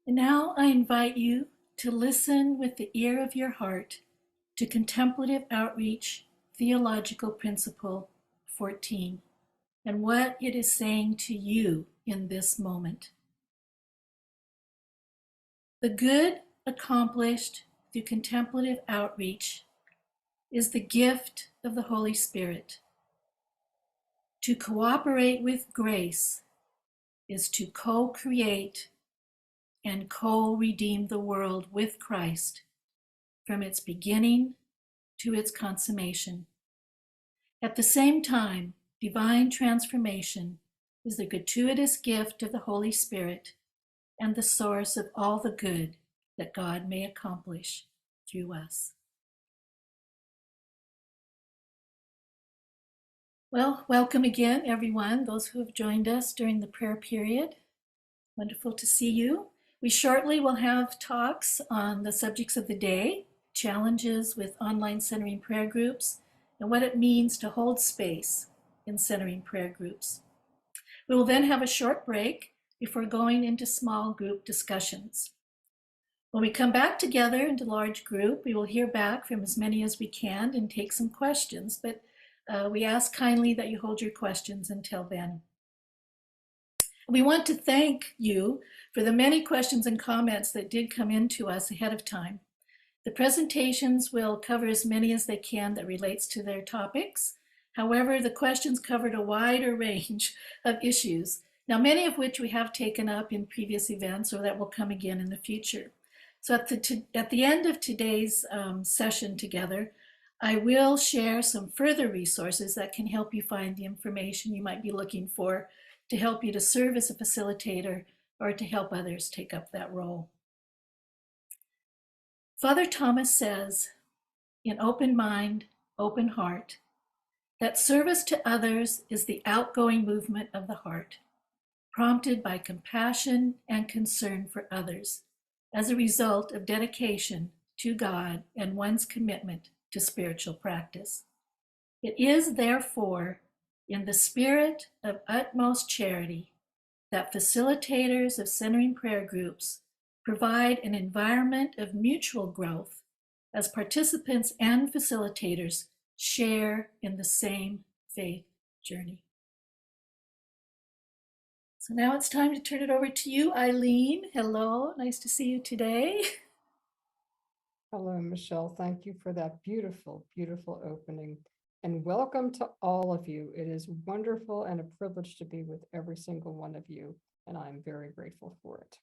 And now I invite you to listen with the ear of your heart to Contemplative Outreach Theological Principle 14 and what it is saying to you in this moment. The good accomplished through contemplative outreach is the gift of the Holy Spirit. To cooperate with grace is to co-create and co-redeem the world with Christ from its beginning to its consummation. At the same time, divine transformation is the gratuitous gift of the Holy Spirit and the source of all the good that God may accomplish through us. Well, welcome again, everyone, those who have joined us during the prayer period. Wonderful to see you. We shortly will have talks on the subjects of the day, challenges with online centering prayer groups, and what it means to hold space in centering prayer groups. We will then have a short break before going into small group discussions. When we come back together into large group, we will hear back from as many as we can and take some questions, but we ask kindly that you hold your questions until then. We want to thank you for the many questions and comments that did come in to us ahead of time. The presentations will cover as many as they can that relates to their topics. However, the questions covered a wider range of issues, now many of which we have taken up in previous events or that will come again in the future. So at the end of today's session together, I will share some further resources that can help you find the information you might be looking for to help you to serve as a facilitator or to help others take up that role. Father Thomas says, in open mind, open heart, that service to others is the outgoing movement of the heart, prompted by compassion and concern for others as a result of dedication to God and one's commitment to spiritual practice. It is therefore in the spirit of utmost charity that facilitators of centering prayer groups provide an environment of mutual growth as participants and facilitators share in the same faith journey. So now it's time to turn it over to you, Eileen. Hello, nice to see you today. Hello, Michelle. Thank you for that beautiful, beautiful opening. And welcome to all of you. It is wonderful and a privilege to be with every single one of you, and I'm very grateful for it.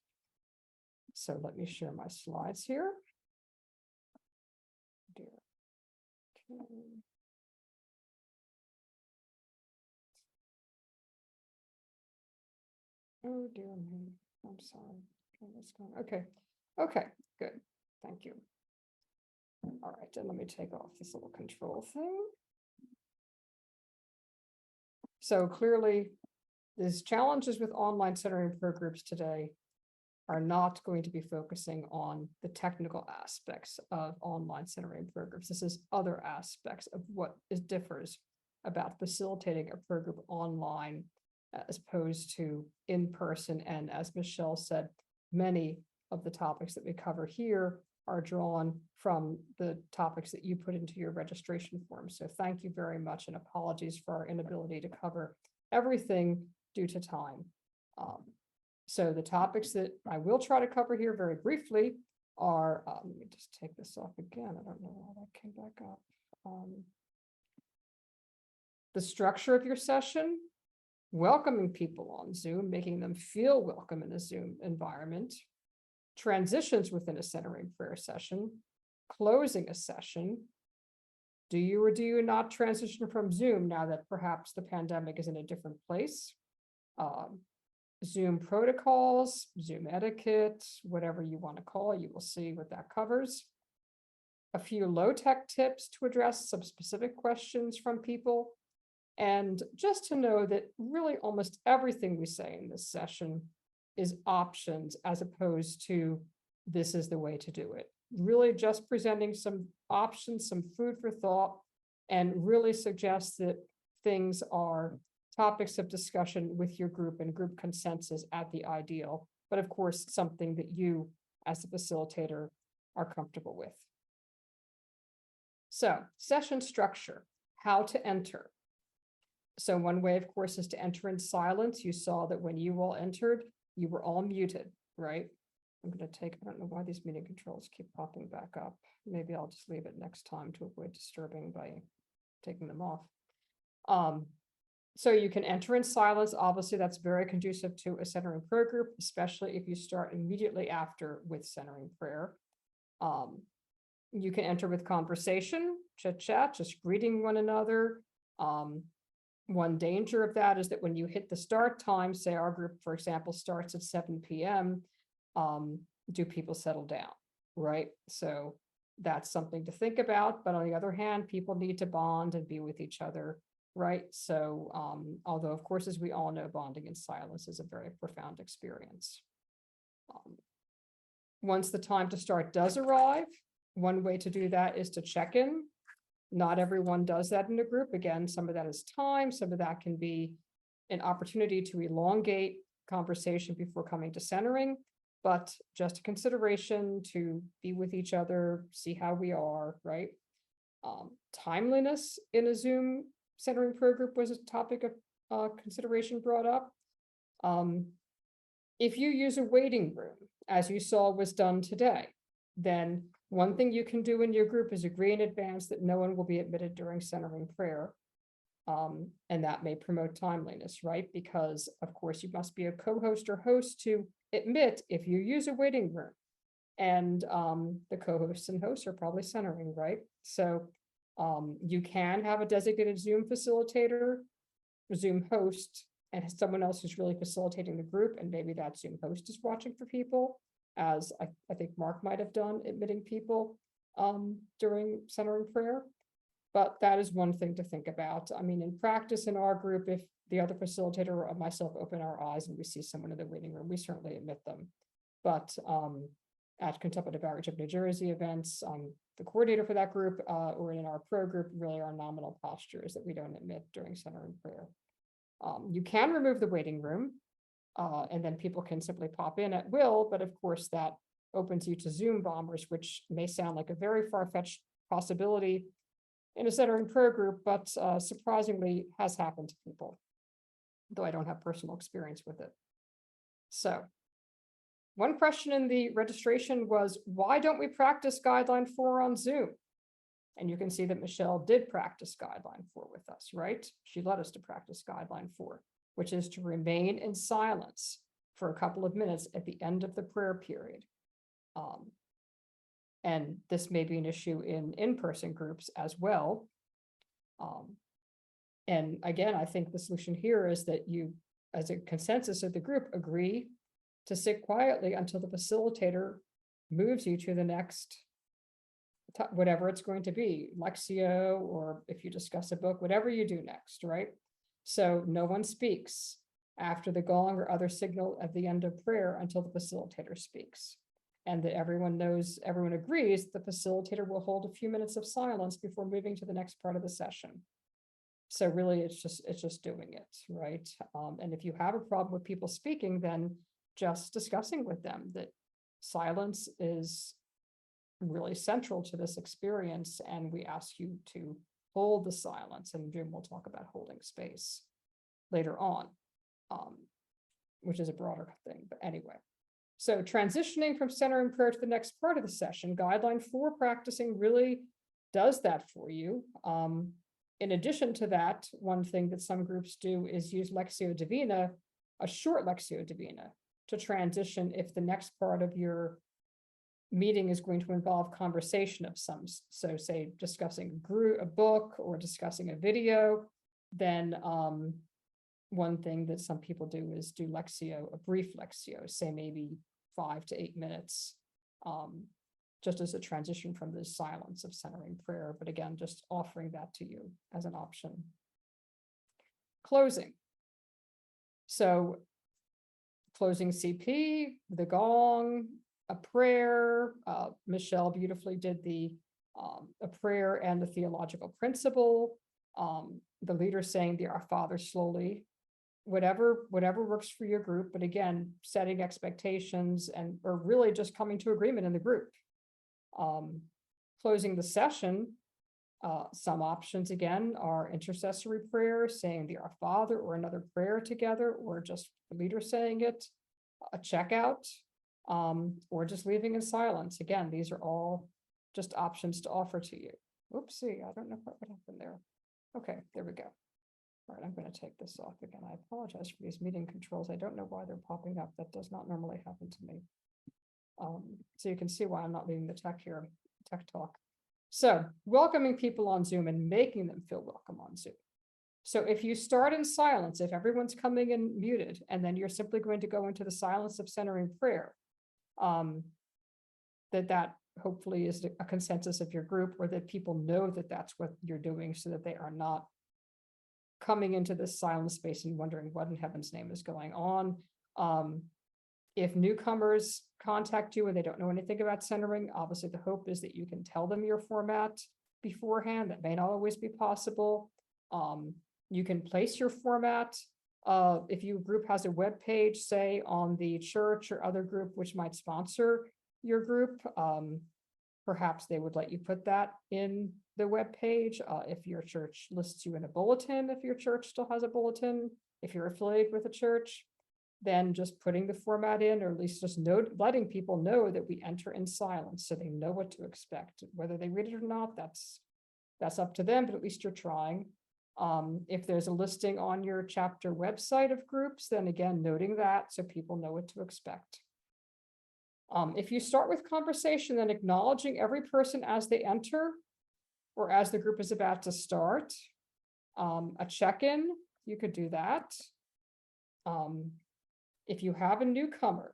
So let me share my slides here. Okay. Oh dear me, I'm sorry. Okay, good. Thank you. All right, and let me take off this little control thing. So clearly, these challenges with online centering prayer groups today are not going to be focusing on the technical aspects of online centering prayer groups. This is other aspects of what differs about facilitating a prayer group online as opposed to in person. And as Michelle said, many of the topics that we cover here are drawn from the topics that you put into your registration form. So thank you very much, and apologies for our inability to cover everything due to time. So the topics that I will try to cover here very briefly are, let me just take this off again. I don't know why that came back up. The structure of your session, welcoming people on Zoom, making them feel welcome in a Zoom environment, transitions within a centering prayer session, closing a session. Do you or do you not transition from Zoom now that perhaps the pandemic is in a different place? Zoom protocols, Zoom etiquette, whatever you want to call it, you will see what that covers. A few low-tech tips to address some specific questions from people. And just to know that really almost everything we say in this session is options as opposed to this is the way to do it. Really just presenting some options, some food for thought, and really suggest that things are topics of discussion with your group and group consensus at the ideal, but of course, something that you as a facilitator are comfortable with. So, session structure, how to enter. So one way, of course, is to enter in silence. You saw that when you all entered, you were all muted, right? I'm going to take, I don't know why these meeting controls keep popping back up. Maybe I'll just leave it next time to avoid disturbing by taking them off. So you can enter in silence. Obviously, that's very conducive to a centering prayer group, especially if you start immediately after with centering prayer. You can enter with conversation, chit chat, just greeting one another. One danger of that is that when you hit the start time, say our group, for example, starts at 7 p.m., do people settle down, right? So that's something to think about. But on the other hand, people need to bond and be with each other, right? So although, of course, as we all know, bonding in silence is a very profound experience. Once the time to start does arrive, one way to do that is to check in. Not everyone does that in a group. Again, some of that is time, some of that can be an opportunity to elongate conversation before coming to centering, but just a consideration to be with each other, see how we are, right? Timeliness in a Zoom centering prayer group was a topic of consideration brought up. If you use a waiting room, as you saw was done today, then one thing you can do in your group is agree in advance that no one will be admitted during centering prayer. And that may promote timeliness, right? Because of course you must be a co-host or host to admit if you use a waiting room. And the co-hosts and hosts are probably centering, right? So you can have a designated Zoom facilitator, Zoom host, and someone else who's really facilitating the group, and maybe that Zoom host is watching for people, as I think Mark might have done, admitting people during centering prayer. But that is one thing to think about. I mean, in practice in our group, if the other facilitator or myself open our eyes and we see someone in the waiting room, we certainly admit them. But at Contemplative Outreach of New Jersey events, the coordinator for that group, or in our prayer group, really our nominal posture is that we don't admit during centering prayer. You can remove the waiting room, and then people can simply pop in at will, but of course that opens you to Zoom bombers, which may sound like a very far-fetched possibility in a centering prayer group, but surprisingly has happened to people, though I don't have personal experience with it. So one question in the registration was, why don't we practice guideline 4 on Zoom? And you can see that Michelle did practice guideline 4 with us, right? She led us to practice guideline 4, which is to remain in silence for a couple of minutes at the end of the prayer period. And this may be an issue in in-person groups as well. And again, I think the solution here is that you, as a consensus of the group, agree to sit quietly until the facilitator moves you to the next, whatever it's going to be, Lectio, or if you discuss a book, whatever you do next, right? So no one speaks after the gong or other signal at the end of prayer until the facilitator speaks. And that everyone knows, everyone agrees the facilitator will hold a few minutes of silence before moving to the next part of the session. So really, it's just doing it, right? And if you have a problem with people speaking, then just discussing with them that silence is really central to this experience, and we ask you to hold the silence. And Jim will talk about holding space later on, which is a broader thing. But anyway. So transitioning from centering prayer to the next part of the session, guideline 4 practicing really does that for you. In addition to that, one thing that some groups do is use Lectio Divina, a short Lectio Divina, to transition if the next part of your meeting is going to involve conversation of some, so say discussing a book or discussing a video, then one thing that some people do is do Lectio, a brief Lectio, say maybe 5 to 8 minutes, just as a transition from the silence of centering prayer. But again, just offering that to you as an option. Closing. So closing CP, the gong, a prayer. Michelle beautifully did a prayer and the theological principle. The leader saying the Our Father slowly, whatever works for your group, but again, setting expectations or really just coming to agreement in the group. Closing the session, some options again are intercessory prayer, saying the Our Father or another prayer together, or just the leader saying it, a checkout, or just leaving in silence. Again, these are all just options to offer to you. Oopsie, I don't know what happened there. Okay, there we go. All right, I'm going to take this off again. I apologize for these meeting controls. I don't know why they're popping up. That does not normally happen to me. So you can see why I'm not leading the tech here, tech talk. So welcoming people on Zoom and making them feel welcome on Zoom. So if you start in silence, if everyone's coming in muted, and then you're simply going to go into the silence of centering prayer, that hopefully is a consensus of your group, or that people know that that's what you're doing, so that they are not coming into this silent space and wondering what in heaven's name is going on. If newcomers contact you and they don't know anything about centering, obviously the hope is that you can tell them your format beforehand. That may not always be possible. You can place your format. If your group has a web page, say on the church or other group which might sponsor your group, perhaps they would let you put that in the web page. If your church lists you in a bulletin, if your church still has a bulletin, if you're affiliated with a church, then just putting the format in, or at least just letting people know that we enter in silence, so they know what to expect. Whether they read it or not, that's up to them, but at least you're trying. If there's a listing on your chapter website of groups, then again, noting that so people know what to expect. If you start with conversation, then acknowledging every person as they enter or as the group is about to start. A check-in, you could do that. If you have a newcomer,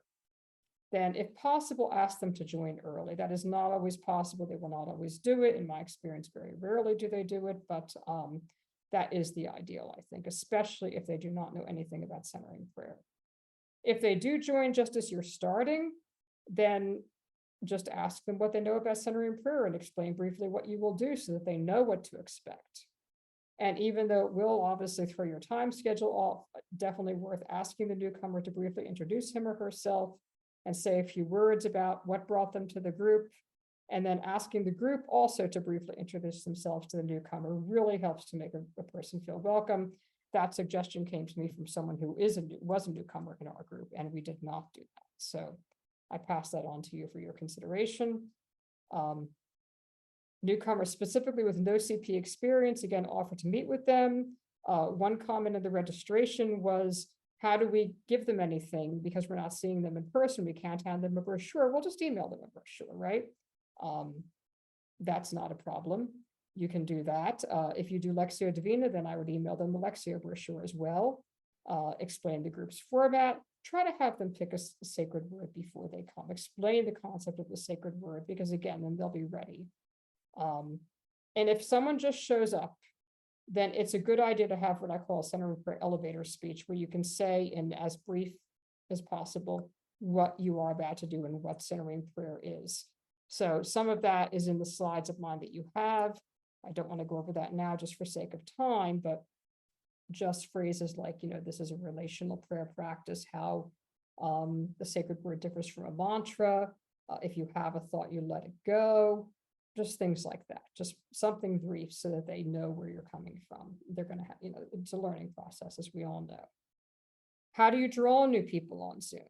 then if possible, ask them to join early. That is not always possible. They will not always do it. In my experience, very rarely do they do it, but that is the ideal, I think, especially if they do not know anything about centering prayer. If they do join just as you're starting, then just ask them what they know about centering prayer and explain briefly what you will do so that they know what to expect. And even though it will obviously throw your time schedule off, definitely worth asking the newcomer to briefly introduce him or herself and say a few words about what brought them to the group. And then asking the group also to briefly introduce themselves to the newcomer really helps to make a person feel welcome. That suggestion came to me from someone who was a newcomer in our group, and we did not do that. So I pass that on to you for your consideration. Newcomers specifically with no CP experience, again, offer to meet with them. One comment in the registration was, how do we give them anything? Because we're not seeing them in person, we can't hand them a brochure. We'll just email them a brochure, right? That's not a problem. You can do that. If you do Lectio Divina, then I would email them the Lectio brochure as well. Explain the group's format. Try to have them pick a sacred word before they come. Explain the concept of the sacred word, because again, then they'll be ready. And if someone just shows up, then it's a good idea to have what I call a center prayer elevator speech, where you can say in as brief as possible what you are about to do and what centering prayer is. So some of that is in the slides of mine that you have. I don't want to go over that now just for sake of time, but just phrases like, this is a relational prayer practice, how the sacred word differs from a mantra. If you have a thought, you let it go. Just things like that, just something brief so that they know where you're coming from. They're going to have, it's a learning process, as we all know. How do you draw new people on Zoom?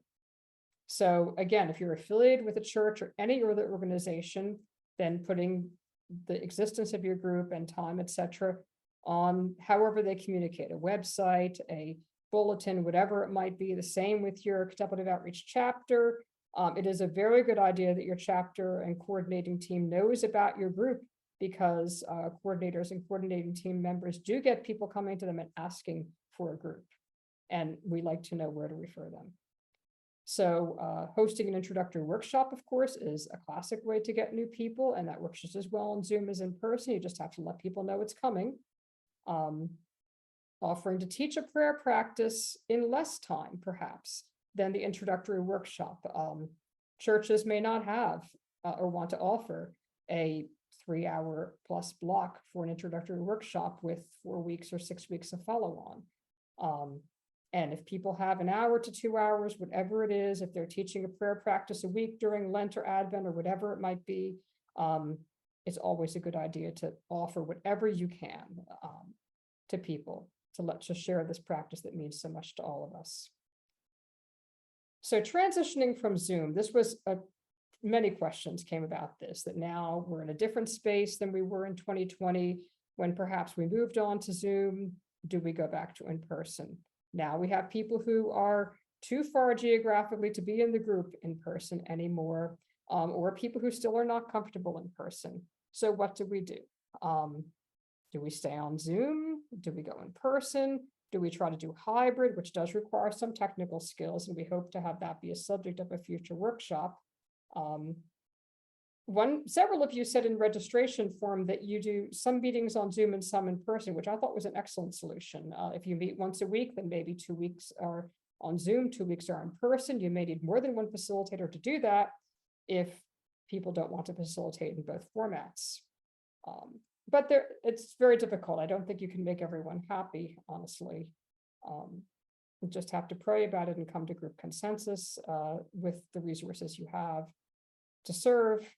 So again, if you're affiliated with a church or any other organization, then putting the existence of your group and time, etc., on however they communicate, a website, a bulletin, whatever it might be. The same with your contemplative outreach chapter. It is a very good idea that your chapter and coordinating team knows about your group, because coordinators and coordinating team members do get people coming to them and asking for a group. And we like to know where to refer them. So hosting an introductory workshop, of course, is a classic way to get new people, and that works just as well on Zoom as in person. You just have to let people know it's coming. Offering to teach a prayer practice in less time, perhaps, than the introductory workshop. Churches may not have or want to offer a 3-hour plus block for an introductory workshop with 4 weeks or 6 weeks of follow-on. And if people have an hour to 2 hours, whatever it is, if they're teaching a prayer practice a week during Lent or Advent or whatever it might be, it's always a good idea to offer whatever you can to people to share this practice that means so much to all of us. So transitioning from Zoom, this was many questions came about this, that now we're in a different space than we were in 2020, when perhaps we moved on to Zoom. Do we go back to in person? Now we have people who are too far geographically to be in the group in person anymore, or people who still are not comfortable in person. So what do we do? Do we stay on Zoom? Do we go in person? Do we try to do hybrid, which does require some technical skills, and we hope to have that be a subject of a future workshop. Several of you said in registration form that you do some meetings on Zoom and some in person, which I thought was an excellent solution. If you meet once a week, then maybe 2 weeks are on Zoom, 2 weeks are in person. You may need more than one facilitator to do that if people don't want to facilitate in both formats. But it's very difficult. I don't think you can make everyone happy, honestly. You just have to pray about it and come to group consensus with the resources you have to serve.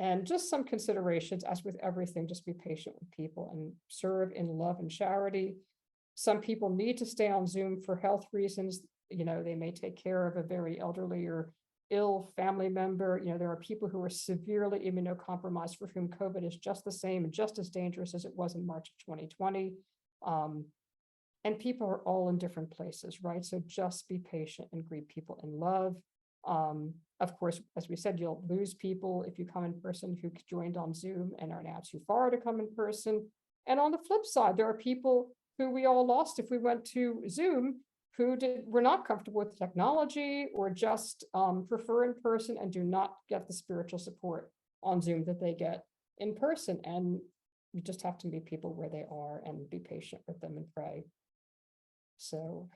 And just some considerations, as with everything, just be patient with people and serve in love and charity. Some people need to stay on Zoom for health reasons. They may take care of a very elderly or ill family member. There are people who are severely immunocompromised for whom COVID is just the same and just as dangerous as it was in March of 2020. And people are all in different places, right? So just be patient and greet people in love. Of course, as we said, you'll lose people if you come in person who joined on Zoom and are now too far to come in person. And on the flip side, there are people who we all lost if we went to Zoom who were not comfortable with technology or just prefer in person and do not get the spiritual support on Zoom that they get in person. And you just have to meet people where they are and be patient with them and pray. So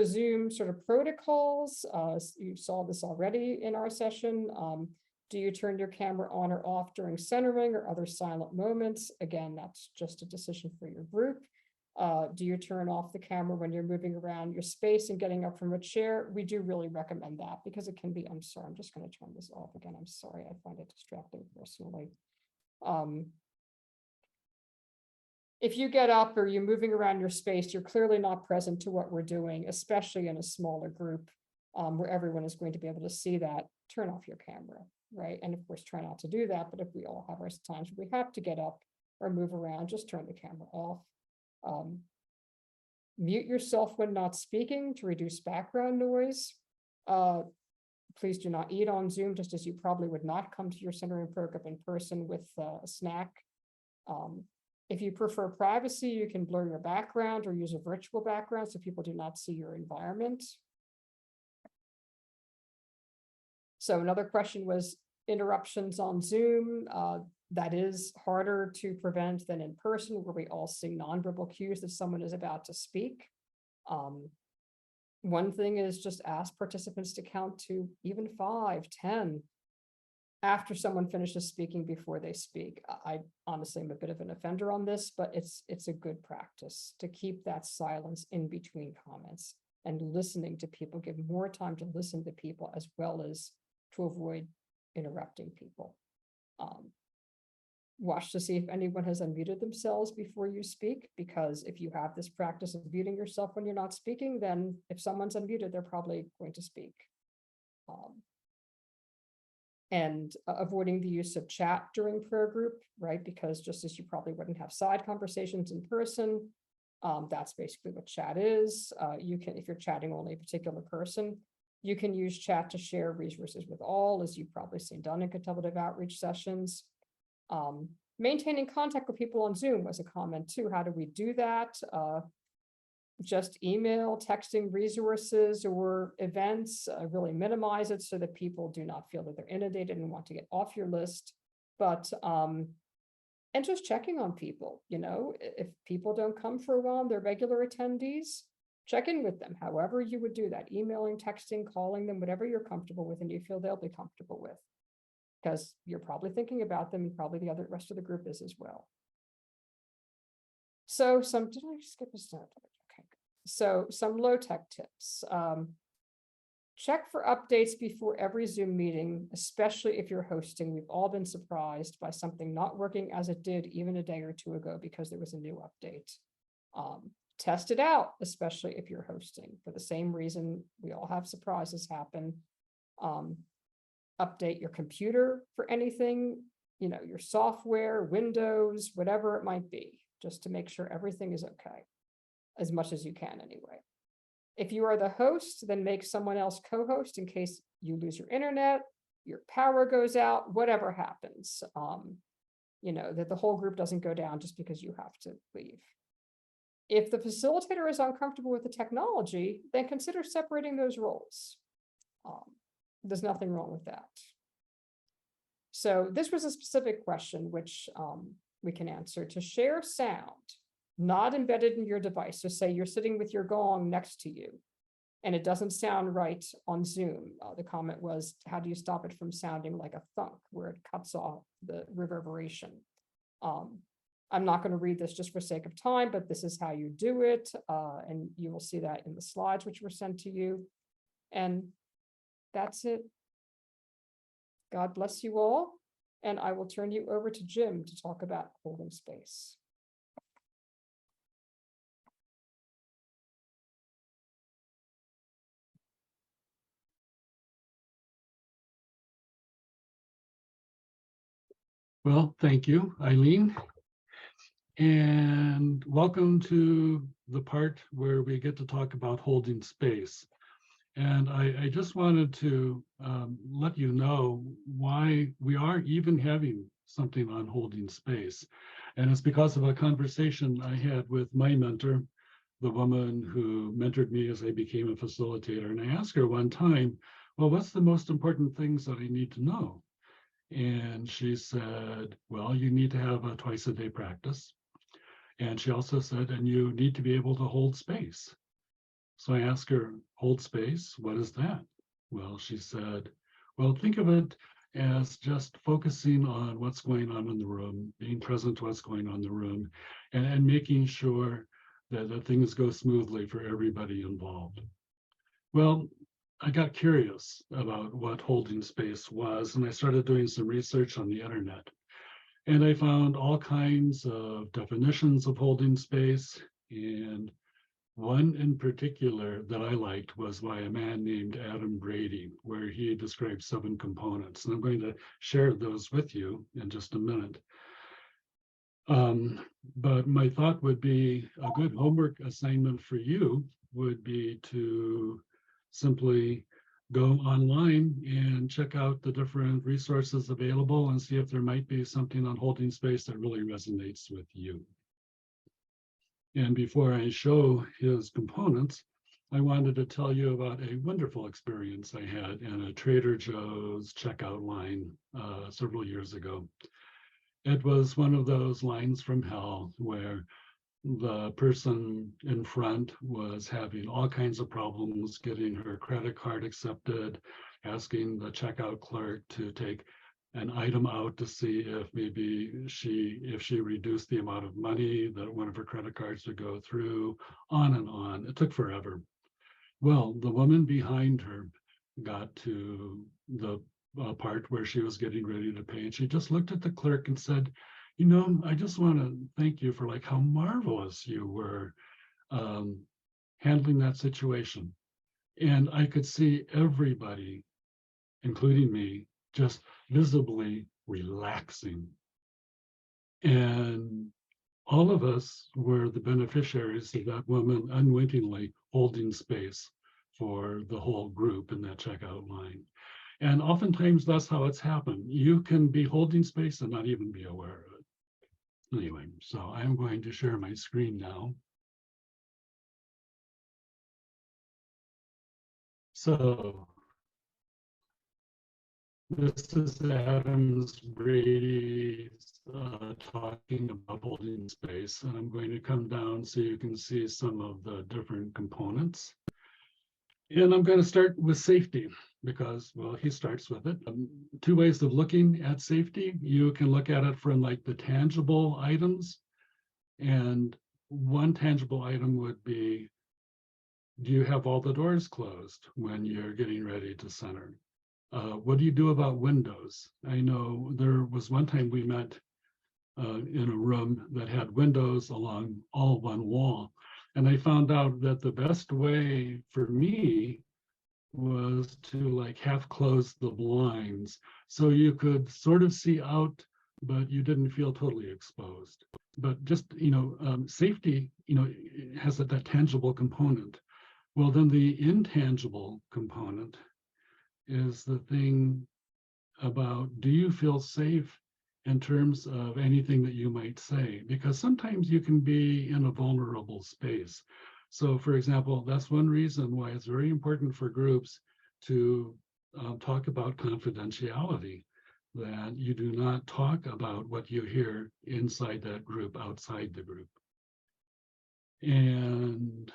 Zoom sort of protocols, you saw this already in our session. Do you turn your camera on or off during centering or other silent moments? Again, that's just a decision for your group. Do you turn off the camera when you're moving around your space and getting up from a chair? We do really recommend that because it can be, I'm sorry, I'm just going to turn this off again. I'm sorry, I find it distracting personally. If you get up or you're moving around your space, you're clearly not present to what we're doing, especially in a smaller group where everyone is going to be able to see that. Turn off your camera, right? And of course, try not to do that. But if we all have our times where we have to get up or move around, just turn the camera off. Mute yourself when not speaking to reduce background noise. Please do not eat on Zoom, just as you probably would not come to your centering program in person with a snack. If you prefer privacy, you can blur your background or use a virtual background so people do not see your environment. So another question was interruptions on Zoom. That is harder to prevent than in person, where we all see nonverbal cues that someone is about to speak. One thing is just ask participants to count to even 5, 10 after someone finishes speaking before they speak. I honestly am a bit of an offender on this, but it's a good practice to keep that silence in between comments and listening to people, give more time to listen to people as well as to avoid interrupting people. Watch to see if anyone has unmuted themselves before you speak, because if you have this practice of muting yourself when you're not speaking, then if someone's unmuted, they're probably going to speak. And avoiding the use of chat during prayer group, right? Because just as you probably wouldn't have side conversations in person, that's basically what chat is. You can, if you're chatting only a particular person, you can use chat to share resources with all, as you've probably seen done in contemplative outreach sessions. Maintaining contact with people on Zoom was a comment too. How do we do that? Just email, texting resources or events, really minimize it so that people do not feel that they're inundated and want to get off your list. But and just checking on people, if people don't come for a while, they're regular attendees, check in with them, however you would do that, emailing, texting, calling them, whatever you're comfortable with and you feel they'll be comfortable with, because you're probably thinking about them and probably the rest of the group is as well. So did I skip a step? Okay. So some low-tech tips. Check for updates before every Zoom meeting, especially if you're hosting. We've all been surprised by something not working as it did even a day or two ago because there was a new update. Test it out, especially if you're hosting. For the same reason, we all have surprises happen. Update your computer for anything, your software, Windows, whatever it might be, just to make sure everything is okay, as much as you can anyway. If you are the host, then make someone else co-host in case you lose your internet, your power goes out, whatever happens. That the whole group doesn't go down just because you have to leave. If the facilitator is uncomfortable with the technology, then consider separating those roles. There's nothing wrong with that. So this was a specific question which we can answer. To share sound not embedded in your device. So say you're sitting with your gong next to you and it doesn't sound right on Zoom. The comment was, how do you stop it from sounding like a thunk where it cuts off the reverberation? I'm not going to read this just for sake of time, but this is how you do it. And you will see that in the slides which were sent to you. And that's it. God bless you all. And I will turn you over to Jim to talk about holding space. Well, thank you, Eileen. And welcome to the part where we get to talk about holding space. And I just wanted to let you know why we are even having something on holding space. And it's because of a conversation I had with my mentor, the woman who mentored me as I became a facilitator. And I asked her one time, well, what's the most important things that I need to know? And she said, well, you need to have a twice a day practice. And she also said, and you need to be able to hold space. So I asked her, hold space, what is that? Well, she said, well, think of it as just focusing on what's going on in the room, being present to what's going on in the room, and making sure that things go smoothly for everybody involved. Well, I got curious about what holding space was, and I started doing some research on the internet. And I found all kinds of definitions of holding space, and one in particular that I liked was by a man named Adam Brady, where he described 7 components. And I'm going to share those with you in just a minute. But my thought would be a good homework assignment for you would be to simply go online and check out the different resources available and see if there might be something on holding space that really resonates with you. And before I show his components, I wanted to tell you about a wonderful experience I had in a Trader Joe's checkout line several years ago. It was one of those lines from hell where the person in front was having all kinds of problems getting her credit card accepted, asking the checkout clerk to take an item out to see if maybe if she reduced the amount of money that one of her credit cards would go through, on and on. It took forever. Well, the woman behind her got to the part where she was getting ready to pay, and she just looked at the clerk and said, you know, I just want to thank you for how marvelous you were handling that situation. And I could see everybody, including me, just visibly relaxing. And all of us were the beneficiaries of that woman unwittingly holding space for the whole group in that checkout line. And oftentimes that's how it's happened. You can be holding space and not even be aware of it. Anyway, so I'm going to share my screen now. So this is Adams Brady talking about holding space, and I'm going to come down so you can see some of the different components. And I'm going to start with safety because, well, he starts with it. 2 ways of looking at safety. You can look at it from the tangible items, and one tangible item would be Do you have all the doors closed when you're getting ready to center? What do you do about windows? I know there was one time we met in a room that had windows along all one wall. And I found out that the best way for me was to like half close the blinds so you could sort of see out, but you didn't feel totally exposed. But just, safety, has that tangible component. Well, then the intangible component is the thing about, do you feel safe in terms of anything that you might say? Because sometimes you can be in a vulnerable space. So for example, that's one reason why it's very important for groups to talk about confidentiality, that you do not talk about what you hear inside that group, outside the group. And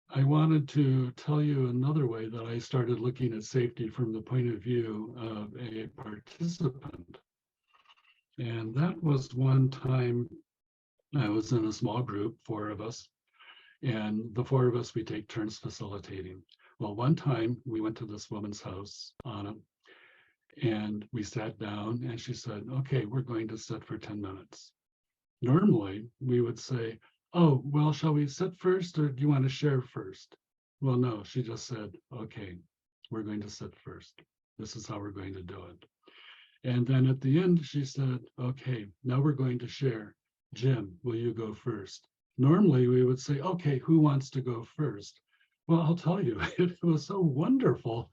I wanted to tell you another way that I started looking at safety from the point of view of a participant. And that was one time I was in a small group, 4 of us, and the 4 of us, we take turns facilitating. Well, one time we went to this woman's house, Anna, and we sat down and she said, okay, we're going to sit for 10 minutes. Normally we would say, oh, well, shall we sit first or do you want to share first? Well, no, she just said, okay, we're going to sit first. This is how we're going to do it. And then at the end, she said, okay, now we're going to share. Jim, will you go first? Normally we would say, okay, who wants to go first? Well, I'll tell you, it was so wonderful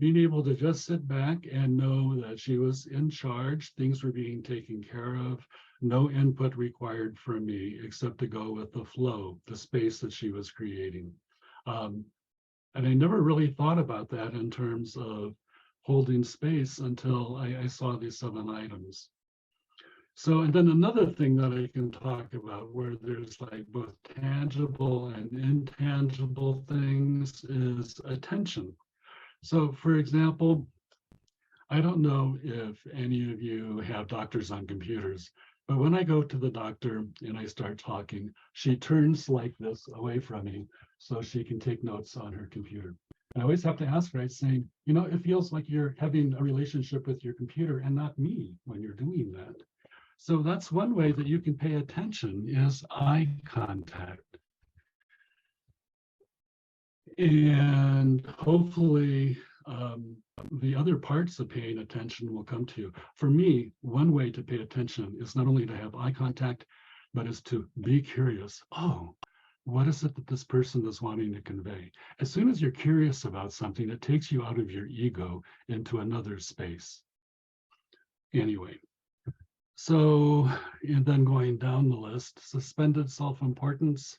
being able to just sit back and know that she was in charge, things were being taken care of, no input required from me except to go with the flow, the space that she was creating. And I never really thought about that in terms of holding space until I saw these 7 items. So, and then another thing that I can talk about where there's like both tangible and intangible things is attention. So for example, I don't know if any of you have doctors on computers, but when I go to the doctor and I start talking, she turns like this away from me so she can take notes on her computer. And I always have to ask her, saying, it feels like you're having a relationship with your computer and not me when you're doing that. So that's one way that you can pay attention is eye contact. And hopefully the other parts of paying attention will come to you. For me, one way to pay attention is not only to have eye contact, but is to be curious. Oh, what is it that this person is wanting to convey? As soon as you're curious about something, it takes you out of your ego into another space. Anyway, so, and then going down the list, suspended self-importance.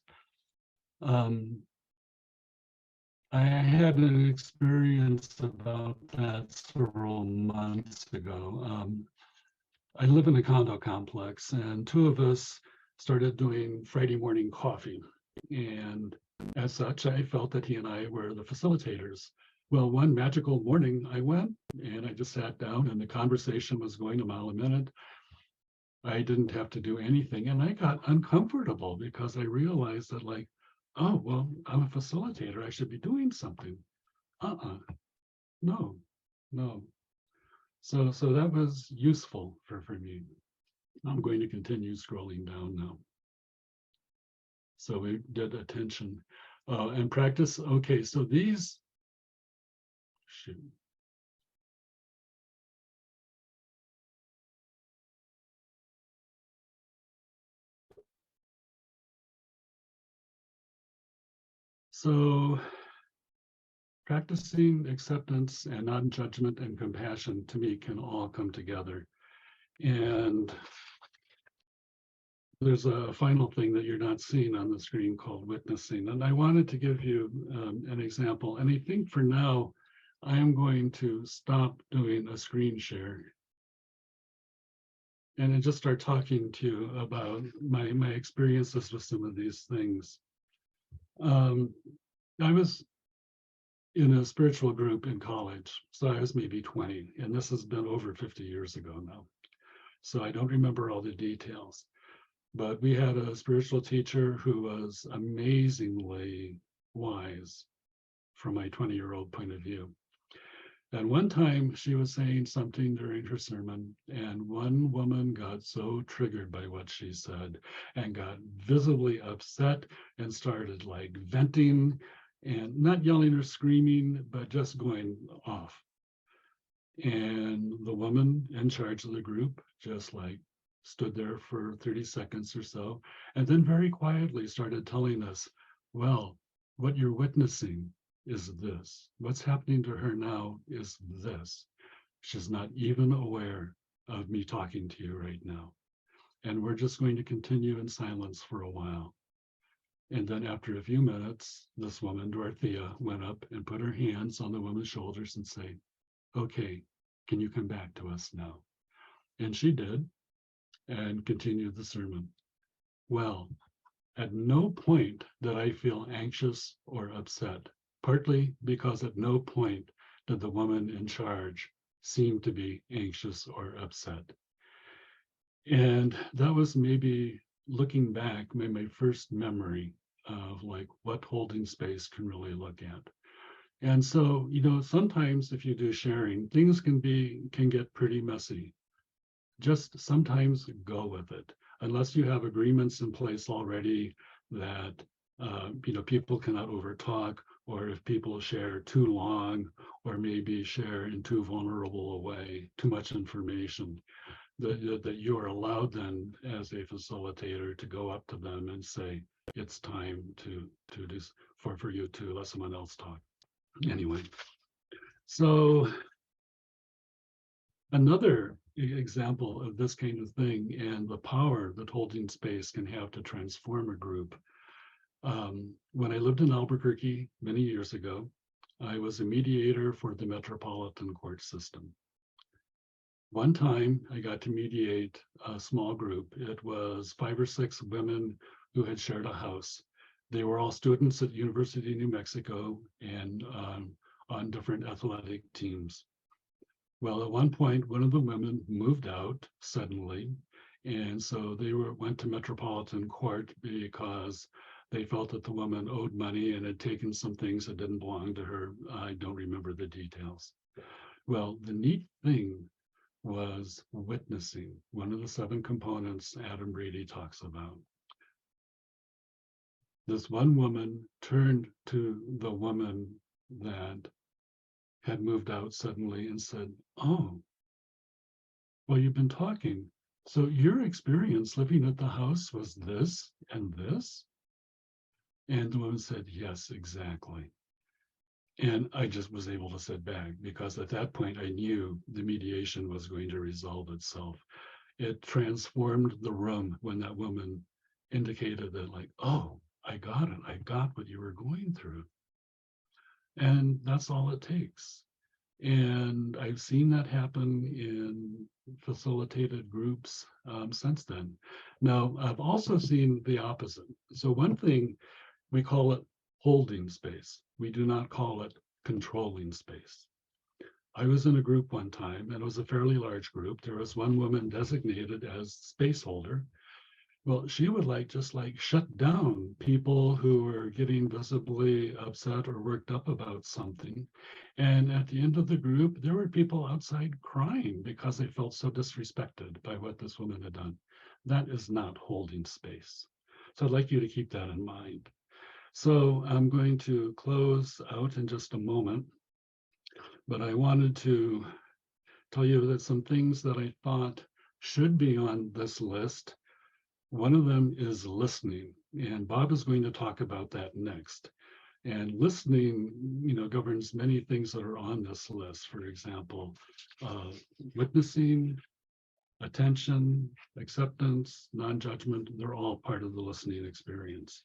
I had an experience about that several months ago. I live in a condo complex and 2 of us started doing Friday morning coffee. And as such, I felt that he and I were the facilitators. Well, one magical morning I went and I just sat down and the conversation was going a mile a minute. I didn't have to do anything and I got uncomfortable because I realized that like, oh, well, I'm a facilitator. I should be doing something. No. So that was useful for me. I'm going to continue scrolling down now. So we did attention and practice. Okay, so these, shoot. So practicing acceptance and non-judgment and compassion to me can all come together. And there's a final thing that you're not seeing on the screen called witnessing. And I wanted to give you an example. And I think for now, I am going to stop doing a screen share and then just start talking to you about my experiences with some of these things. I was in a spiritual group in college, so I was maybe 20, and this has been over 50 years ago now. So I don't remember all the details. But we had a spiritual teacher who was amazingly wise from my 20-year-old point of view. And one time she was saying something during her sermon, and one woman got so triggered by what she said and got visibly upset and started like venting and not yelling or screaming, but just going off. And the woman in charge of the group just like stood there for 30 seconds or so, and then very quietly started telling us, well, what you're witnessing is this. What's happening to her now is this. She's not even aware of me talking to you right now. And we're just going to continue in silence for a while. And then after a few minutes, this woman, Dorothea, went up and put her hands on the woman's shoulders and say, okay, can you come back to us now? And she did and continued the sermon. Well, at no point did I feel anxious or upset, partly because at no point did the woman in charge seem to be anxious or upset. And that was maybe looking back, my first memory of like what holding space can really look at. And so, sometimes if you do sharing, things can get pretty messy. Just sometimes go with it, unless you have agreements in place already that people cannot overtalk, or if people share too long, or maybe share in too vulnerable a way, too much information, that you are allowed then as a facilitator to go up to them and say, it's time to do for you to let someone else talk. Anyway, so another example of this kind of thing and the power that holding space can have to transform a group. When I lived in Albuquerque many years ago, I was a mediator for the Metropolitan Court System. One time I got to mediate a small group. It was 5 or 6 women who had shared a house. They were all students at University of New Mexico and on different athletic teams. Well, at one point, one of the women moved out suddenly, and so they went to Metropolitan Court because they felt that the woman owed money and had taken some things that didn't belong to her. I don't remember the details. Well, the neat thing was witnessing, one of the 7 components Adam Brady talks about. This one woman turned to the woman that had moved out suddenly and said, oh, well, you've been talking. So your experience living at the house was this and this? And the woman said, yes, exactly. And I just was able to sit back because at that point I knew the mediation was going to resolve itself. It transformed the room when that woman indicated that, like, oh, I got it. I got what you were going through. And that's all it takes. And I've seen that happen in facilitated groups since then. Now, I've also seen the opposite. So one thing, we call it holding space. We do not call it controlling space. I was in a group one time, and it was a fairly large group. There was one woman designated as space holder. Well, she would just shut down people who were getting visibly upset or worked up about something. And at the end of the group, there were people outside crying because they felt so disrespected by what this woman had done. That is not holding space. So I'd like you to keep that in mind. So I'm going to close out in just a moment, but I wanted to tell you that some things that I thought should be on this list. One of them is listening, and Bob is going to talk about that next. And listening, governs many things that are on this list. For example, witnessing, attention, acceptance, non-judgment, they're all part of the listening experience.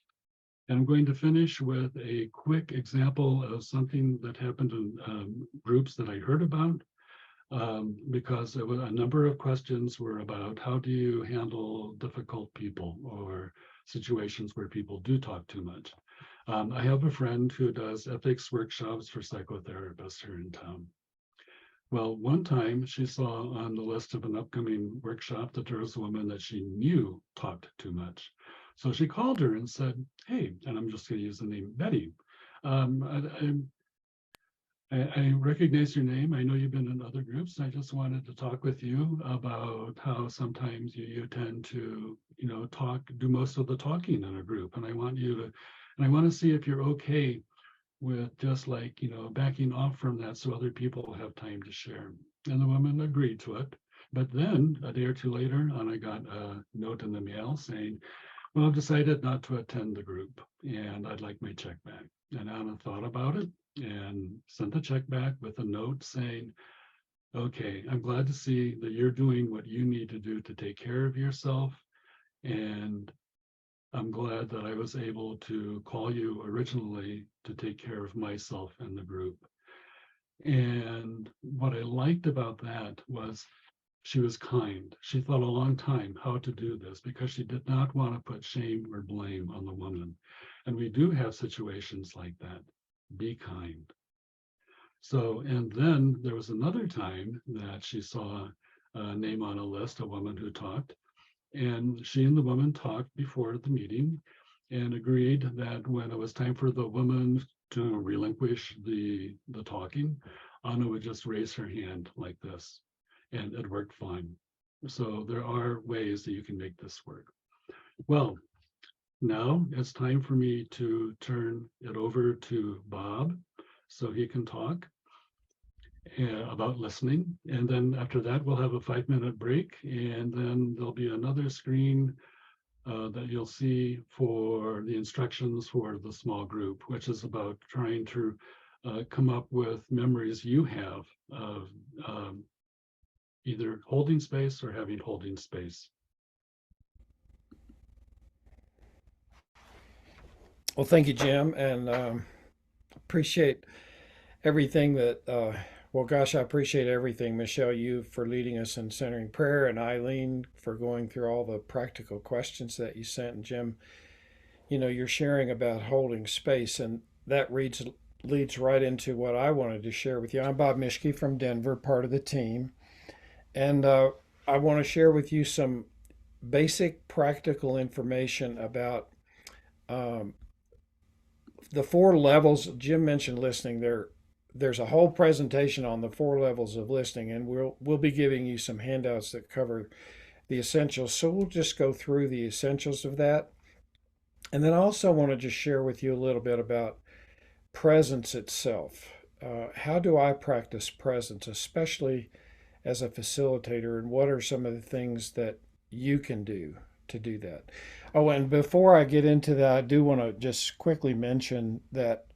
And I'm going to finish with a quick example of something that happened in groups that I heard about. Because there were a number of questions were about how do you handle difficult people or situations where people do talk too much. I have a friend who does ethics workshops for psychotherapists here in town. Well, one time she saw on the list of an upcoming workshop that there was a woman that she knew talked too much. So she called her and said, "Hey," and I'm just going to use the name Betty. Um, I recognize your name. I know you've been in other groups. I just wanted to talk with you about how sometimes you tend to, do most of the talking in a group. And I want to see if you're okay with just like, backing off from that so other people have time to share. And the woman agreed to it. But then a day or two later, and I got a note in the mail saying, "Well, I've decided not to attend the group and I'd like my check back." And Anna thought about it and sent the check back with a note saying, "Okay, I'm glad to see that you're doing what you need to do to take care of yourself. And I'm glad that I was able to call you originally to take care of myself and the group." And what I liked about that was she was kind. She thought a long time how to do this because she did not want to put shame or blame on the woman. And we do have situations like that. Be kind. So, and then there was another time that she saw a name on a list, a woman who talked, and she and the woman talked before the meeting and agreed that when it was time for the woman to relinquish the talking, Anna would just raise her hand like this, and it worked fine. So there are ways that you can make this work. Well, now it's time for me to turn it over to Bob so he can talk about listening. And then after that, we'll have a 5-minute break. And then there'll be another screen that you'll see for the instructions for the small group, which is about trying to come up with memories you have of either holding space or having holding space. Well, thank you, Jim, and appreciate everything that. Well, gosh, I appreciate everything, Michelle, you for leading us in centering prayer, and Eileen for going through all the practical questions that you sent, and Jim, you're sharing about holding space, and that leads right into what I wanted to share with you. I'm Bob Mischke from Denver, part of the team, and I want to share with you some basic practical information about um, the 4 levels. Jim mentioned listening. There's a whole presentation on the 4 levels of listening, and we'll be giving you some handouts that cover the essentials. So we'll just go through the essentials of that. And then I also want to just share with you a little bit about presence itself. How do I practice presence, especially as a facilitator, and what are some of the things that you can do to do that? Oh, and before I get into that, I do want to just quickly mention that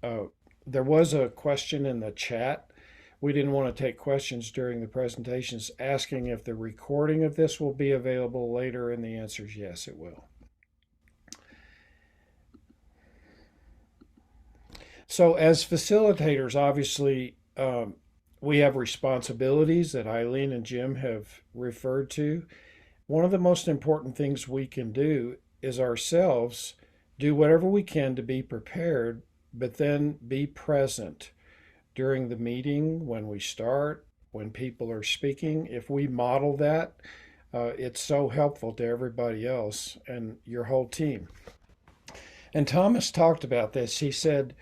there was a question in the chat. We didn't want to take questions during the presentations, asking if the recording of this will be available later, and the answer is yes, it will. So, as facilitators, obviously, we have responsibilities that Eileen and Jim have referred to. One of the most important things we can do is ourselves do whatever we can to be prepared, but then be present during the meeting, when we start, when people are speaking. If we model that, it's so helpful to everybody else and your whole team. And Thomas talked about this. He said,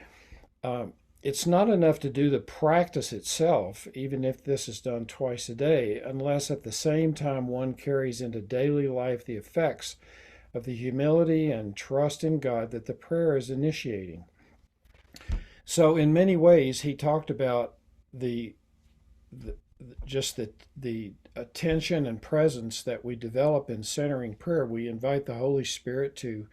it's not enough to do the practice itself, even if this is done twice a day, unless at the same time one carries into daily life the effects of the humility and trust in God that the prayer is initiating. So in many ways, he talked about the attention and presence that we develop in centering prayer. We invite the Holy Spirit to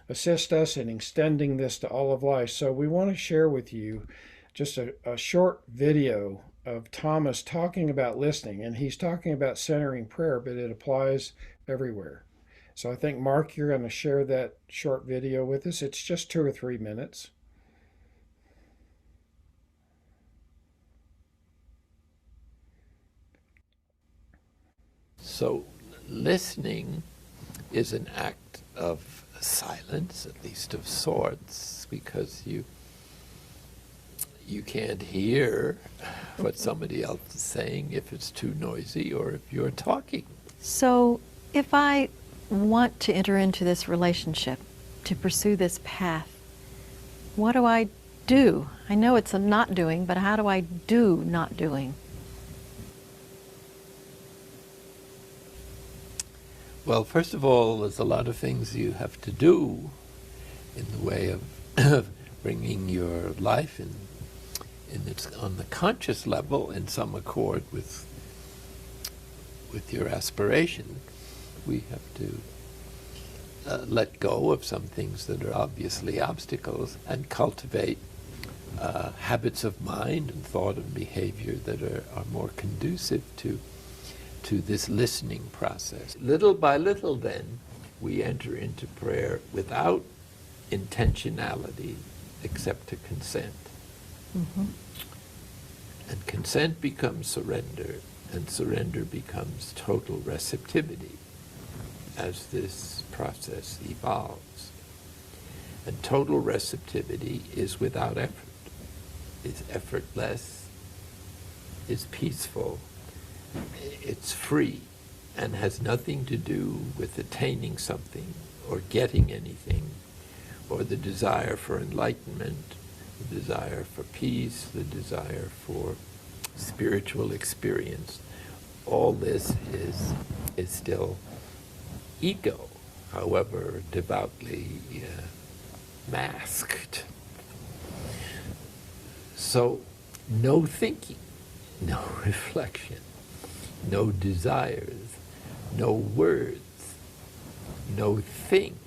assist us in extending this to all of life. So we want to share with you just a short video of Thomas talking about listening, and he's talking about centering prayer, but it applies everywhere. So I think, Mark, you're going to share that short video with us. It's just 2 or 3 minutes. So listening is an act of silence, at least of sorts, because You can't hear what somebody else is saying if it's too noisy or if you're talking. So if I want to enter into this relationship, to pursue this path, what do I do? I know it's a not doing, but how do I do not doing? Well, first of all, there's a lot of things you have to do in the way of bringing your life in its on the conscious level in some accord with your aspiration. We have to let go of some things that are obviously obstacles and cultivate habits of mind and thought and behavior that are more conducive to this listening process. Little by little, then, we enter into prayer without intentionality except to consent. Mm-hmm. And consent becomes surrender, and surrender becomes total receptivity as this process evolves. And total receptivity is without effort, is effortless, is peaceful, it's free, and has nothing to do with attaining something or getting anything, or the desire for enlightenment, the desire for peace, the desire for spiritual experience. All this is still ego, however devoutly masked. So no thinking, no reflection, no desires, no words, no thing.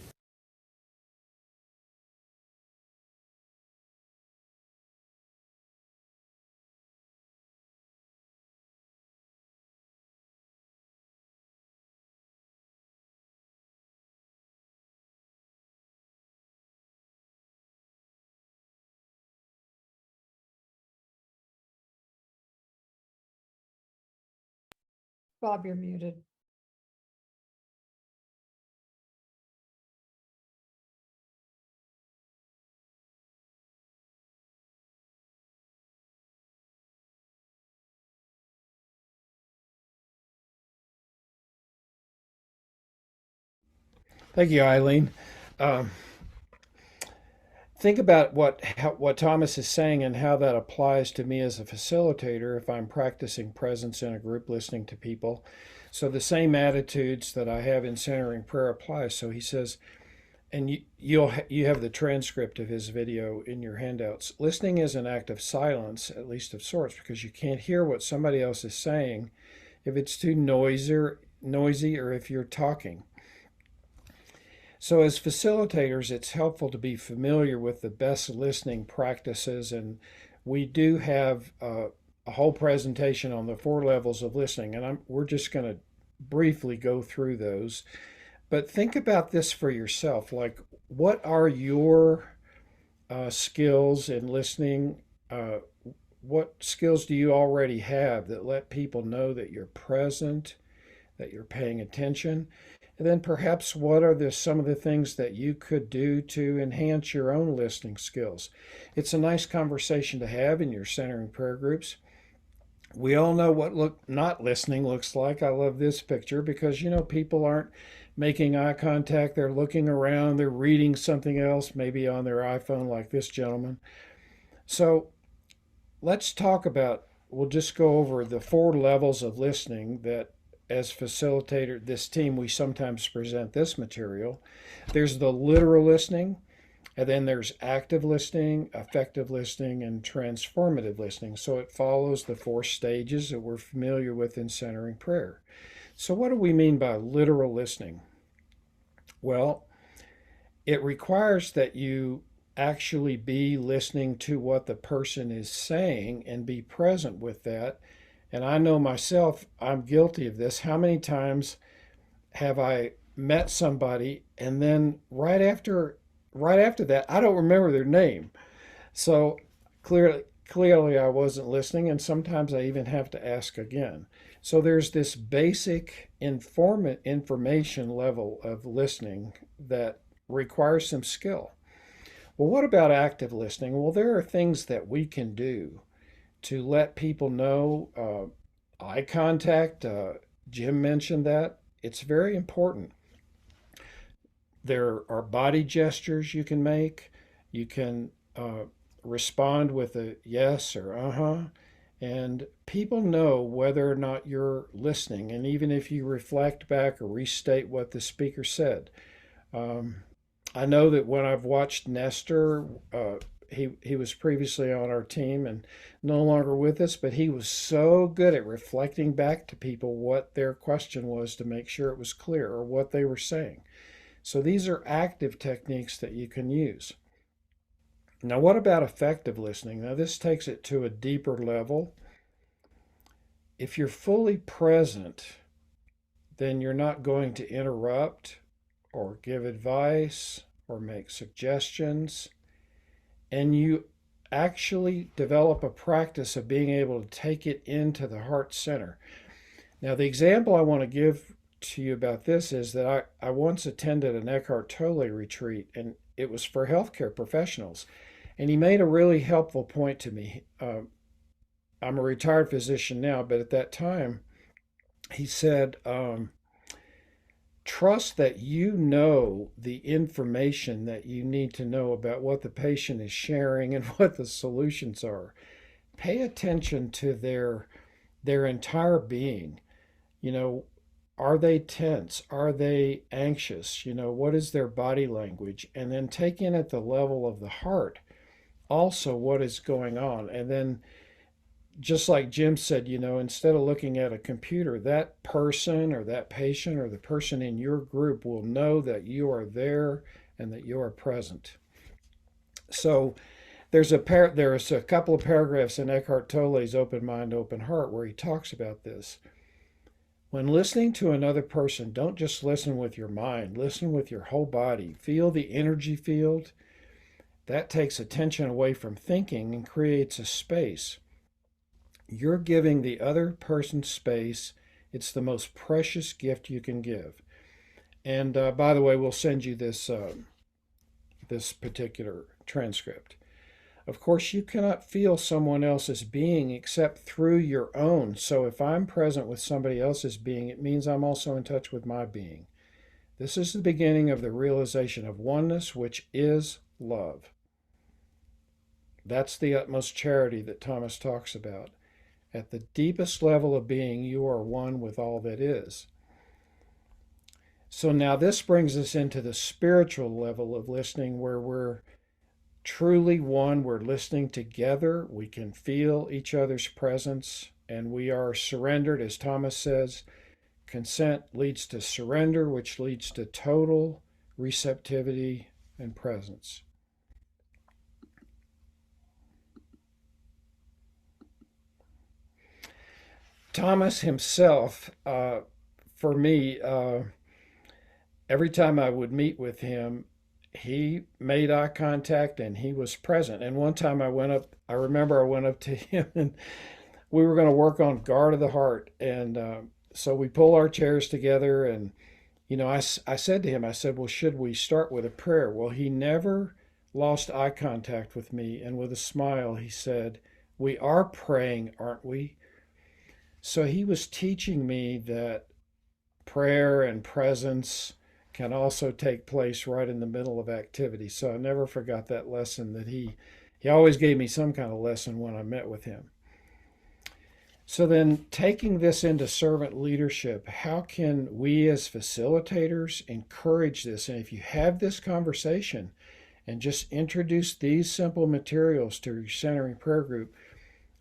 Bob, you're muted. Thank you, Eileen. Think about what Thomas is saying and how that applies to me as a facilitator if I'm practicing presence in a group listening to people. So the same attitudes that I have in centering prayer apply. So he says, and you have the transcript of his video in your handouts. Listening is an act of silence, at least of sorts, because you can't hear what somebody else is saying if it's too noisy or if you're talking. So as facilitators, it's helpful to be familiar with the best listening practices, and we do have a whole presentation on the 4 levels of listening, and we're just going to briefly go through those. But think about this for yourself. Like, what are your skills in listening? What skills do you already have that let people know that you're present, that you're paying attention? And then perhaps what are some of the things that you could do to enhance your own listening skills? It's a nice conversation to have in your centering prayer groups. We all know what not listening looks like. I love this picture because, people aren't making eye contact. They're looking around. They're reading something else, maybe on their iPhone like this gentleman. So let's we'll just go over the 4 levels of listening that as facilitator, this team, we sometimes present this material. There's the literal listening, and then there's active listening, effective listening, and transformative listening. So it follows the 4 stages that we're familiar with in centering prayer. So what do we mean by literal listening? Well, it requires that you actually be listening to what the person is saying and be present with that. And I know myself, I'm guilty of this. How many times have I met somebody and then right after that, I don't remember their name. So clearly I wasn't listening, and sometimes I even have to ask again. So there's this basic information level of listening that requires some skill. Well, what about active listening? Well, there are things that we can do to let people know. Eye contact, Jim mentioned that. It's very important. There are body gestures you can make. You can respond with a yes or uh-huh. And people know whether or not you're listening. And even if you reflect back or restate what the speaker said. Um, I know that when I've watched Nestor, he was previously on our team and no longer with us, but he was so good at reflecting back to people what their question was to make sure it was clear or what they were saying. So these are active techniques that you can use. Now, what about effective listening? Now, this takes it to a deeper level. If you're fully present, then you're not going to interrupt or give advice or make suggestions. And you actually develop a practice of being able to take it into the heart center. Now, the example I want to give to you about this is that I once attended an Eckhart Tolle retreat, and it was for healthcare professionals. And he made a really helpful point to me. I'm a retired physician now, but at that time, he said, trust that you know the information that you need to know about what the patient is sharing and what the solutions are. Pay attention to their entire being. You know, are they tense? Are they anxious? You know, what is their body language? And then take in at the level of the heart also what is going on. And then, just like Jim said, you know, instead of looking at a computer, that person or that patient or the person in your group will know that you are there and that you are present. So there's a couple of paragraphs in Eckhart Tolle's Open Mind, Open Heart where he talks about this. When listening to another person, don't just listen with your mind, listen with your whole body. Feel the energy field. That takes attention away from thinking and creates a space. You're giving the other person space. It's the most precious gift you can give. And by the way, we'll send you this particular transcript. Of course, you cannot feel someone else's being except through your own. So if I'm present with somebody else's being, it means I'm also in touch with my being. This is the beginning of the realization of oneness, which is love. That's the utmost charity that Thomas talks about. At the deepest level of being, you are one with all that is. So now this brings us into the spiritual level of listening where we're truly one. We're listening together. We can feel each other's presence and we are surrendered. As Thomas says, consent leads to surrender, which leads to total receptivity and presence. Thomas himself, for me, every time I would meet with him, he made eye contact and he was present. And one time I remember I went up to him and we were going to work on guard of the heart. And so we pull our chairs together and, you know, I said to him, I said, well, should we start with a prayer? Well, he never lost eye contact with me. And with a smile, he said, we are praying, aren't we? So he was teaching me that prayer and presence can also take place right in the middle of activity. So I never forgot that lesson that he always gave me some kind of lesson when I met with him. So then taking this into servant leadership, how can we as facilitators encourage this? And if you have this conversation and just introduce these simple materials to your centering prayer group,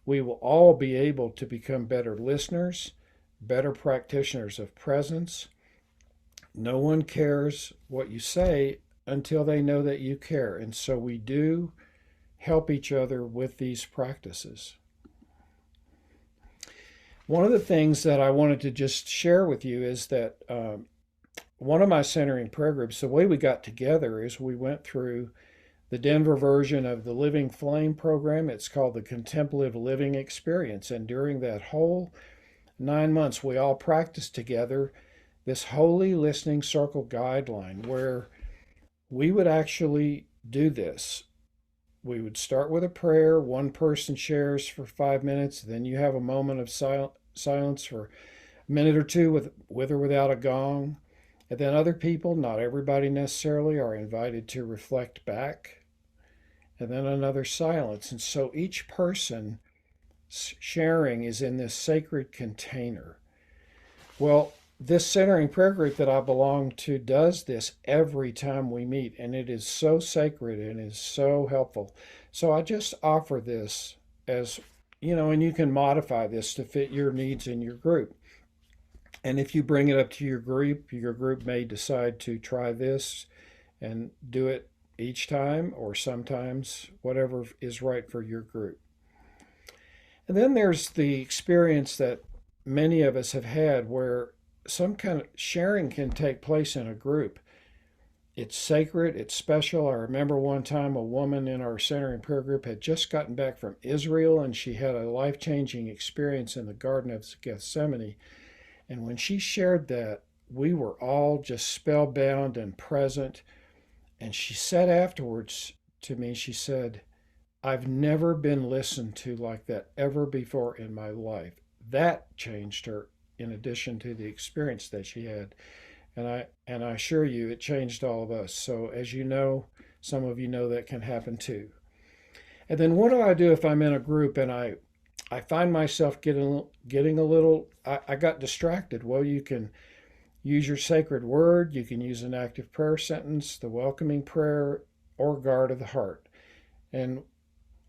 we will all be able to become better listeners, better practitioners of presence. No one cares what you say until they know that you care. And so we do help each other with these practices. One of the things that I wanted to just share with you is that one of my centering prayer groups, the way we got together is we went through the Denver version of the Living Flame program. It's called the Contemplative Living Experience. And during that whole 9 months, we all practiced together this Holy Listening Circle guideline where we would actually do this. we would start with a prayer. One person shares for 5 minutes. Then you have a moment of silence for a minute or two with or without a gong. And then other people, not everybody necessarily, are invited to reflect back. And then another silence. And so each person sharing is in this sacred container. Well, this centering prayer group that I belong to does this every time we meet, and it is so sacred and is so helpful. So I just offer this as, and you can modify this to fit your needs in your group. And if you bring it up to your group may decide to try this and do it each time or sometimes, whatever is right for your group. And then there's the experience that many of us have had where some kind of sharing can take place in a group. It's sacred, it's special. I remember one time a woman in our centering prayer group had just gotten back from Israel, and she had a life-changing experience in the Garden of Gethsemane. And when she shared that, we were all just spellbound and present. And she said afterwards to me, she said, "I've never been listened to like that ever before in my life." That changed her, in addition to the experience that she had. And I assure you, it changed all of us. So as you know, some of you know that can happen too. And then what do I do if I'm in a group and I find myself getting a little, I got distracted? Well, you can use your sacred word, you can use an active prayer sentence, the welcoming prayer, or guard of the heart. And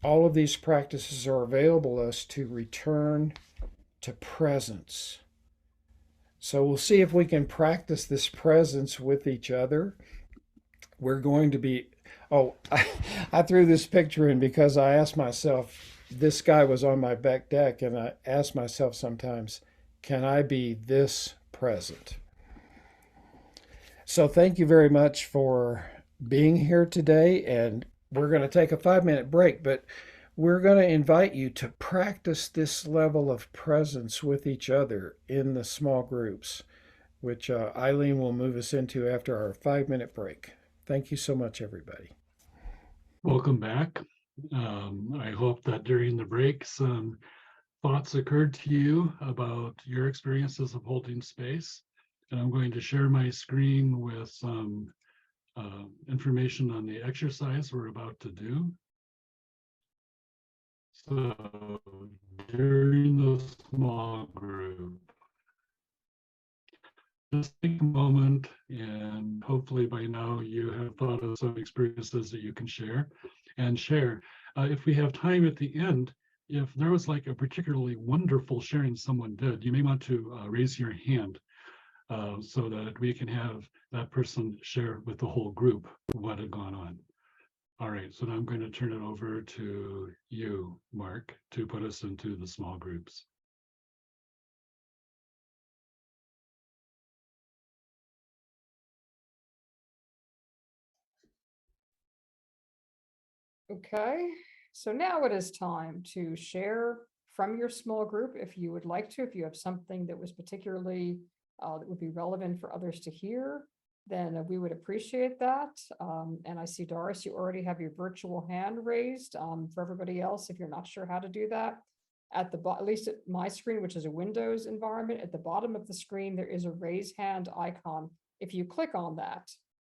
all of these practices are available to us to return to presence. So we'll see if we can practice this presence with each other. We're going to be, I threw this picture in because I asked myself, this guy was on my back deck, and I asked myself sometimes, can I be this present? So thank you very much for being here today, and we're going to take a 5-minute break, but we're going to invite you to practice this level of presence with each other in the small groups, which Eileen will move us into after our 5-minute break. Thank you so much, everybody. Welcome back. I hope that during the break, some thoughts occurred to you about your experiences of holding space. And I'm going to share my screen with some information on the exercise we're about to do. So during the small group, just take a moment, and hopefully by now you have thought of some experiences that you can share. If we have time at the end, if there was like a particularly wonderful sharing someone did, you may want to raise your hand so that we can have that person share with the whole group what had gone on. All right, so now I'm going to turn it over to you, Mark, to put us into the small groups. Okay, so now it is time to share from your small group if you would like to. If you have something that was particularly that would be relevant for others to hear, then we would appreciate that. And I see, Doris, you already have your virtual hand raised. For everybody else, if you're not sure how to do that, at least at my screen, which is a Windows environment, at the bottom of the screen, there is a raise hand icon. If you click on that,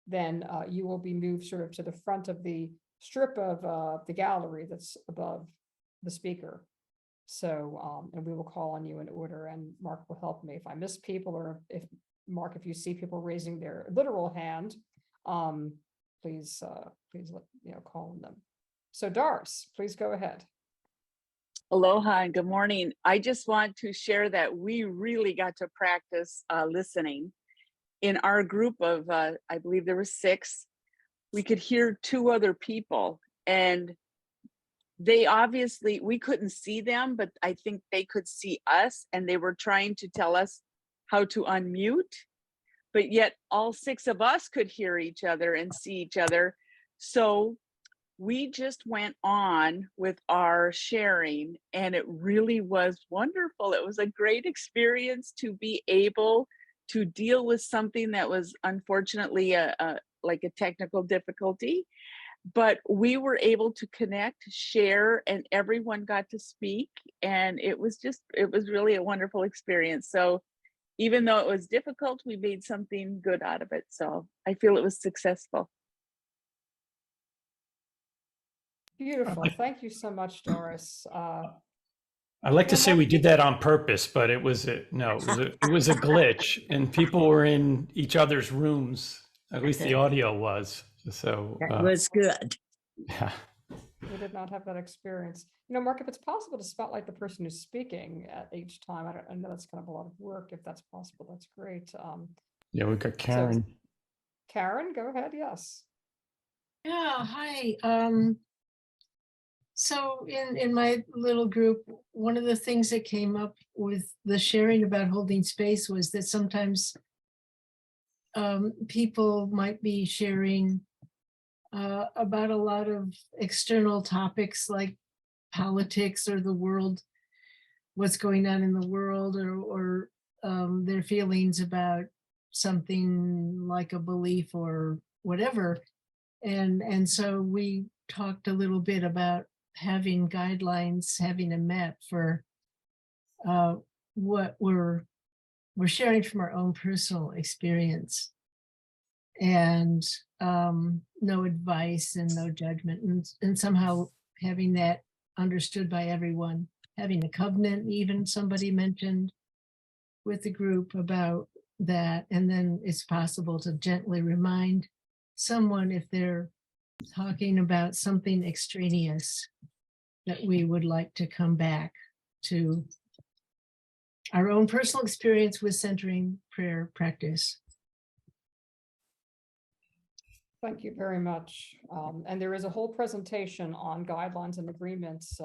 then you will be moved sort of to the front of the strip of the gallery that's above the speaker. So, and we will call on you in order, and Mark will help me if I miss people, or if Mark, if you see people raising their literal hand, please let call on them. So Doris, please go ahead. Aloha and good morning. I just want to share that we really got to practice listening. In our group of, I believe there were 6, we could hear 2 other people, and they obviously, we couldn't see them, but I think they could see us, and they were trying to tell us how to unmute, but yet all 6 of us could hear each other and see each other. So we just went on with our sharing, and it really was wonderful. It was a great experience to be able to deal with something that was unfortunately like a technical difficulty, but we were able to connect, share, and everyone got to speak. And it was really a wonderful experience. So even though it was difficult, we made something good out of it. So I feel it was successful. Beautiful. Thank you so much, Doris. I like to Yeah, say we did that on purpose, but it was a glitch, and people were in each other's rooms. At least the audio was. So That was good. yeah. we did not have that experience. You know, Mark, if it's possible to spotlight the person who's speaking at each time, I know that's kind of a lot of work. If that's possible, that's great. Yeah, we got Karen. Karen, go ahead. Yes. Yeah, hi. So in my little group, one of the things that came up with the sharing about holding space was that sometimes people might be sharing about a lot of external topics like politics or the world, what's going on in the world, or their feelings about something like a belief or whatever. And so we talked a little bit about having guidelines, having a map for what we're sharing from our own personal experience, and no advice and no judgment, and somehow having that understood by everyone, having a covenant, even somebody mentioned with the group about that. And then it's possible to gently remind someone if they're talking about something extraneous that we would like to come back to our own personal experience with centering prayer practice. Thank you very much. And there is a whole presentation on guidelines and agreements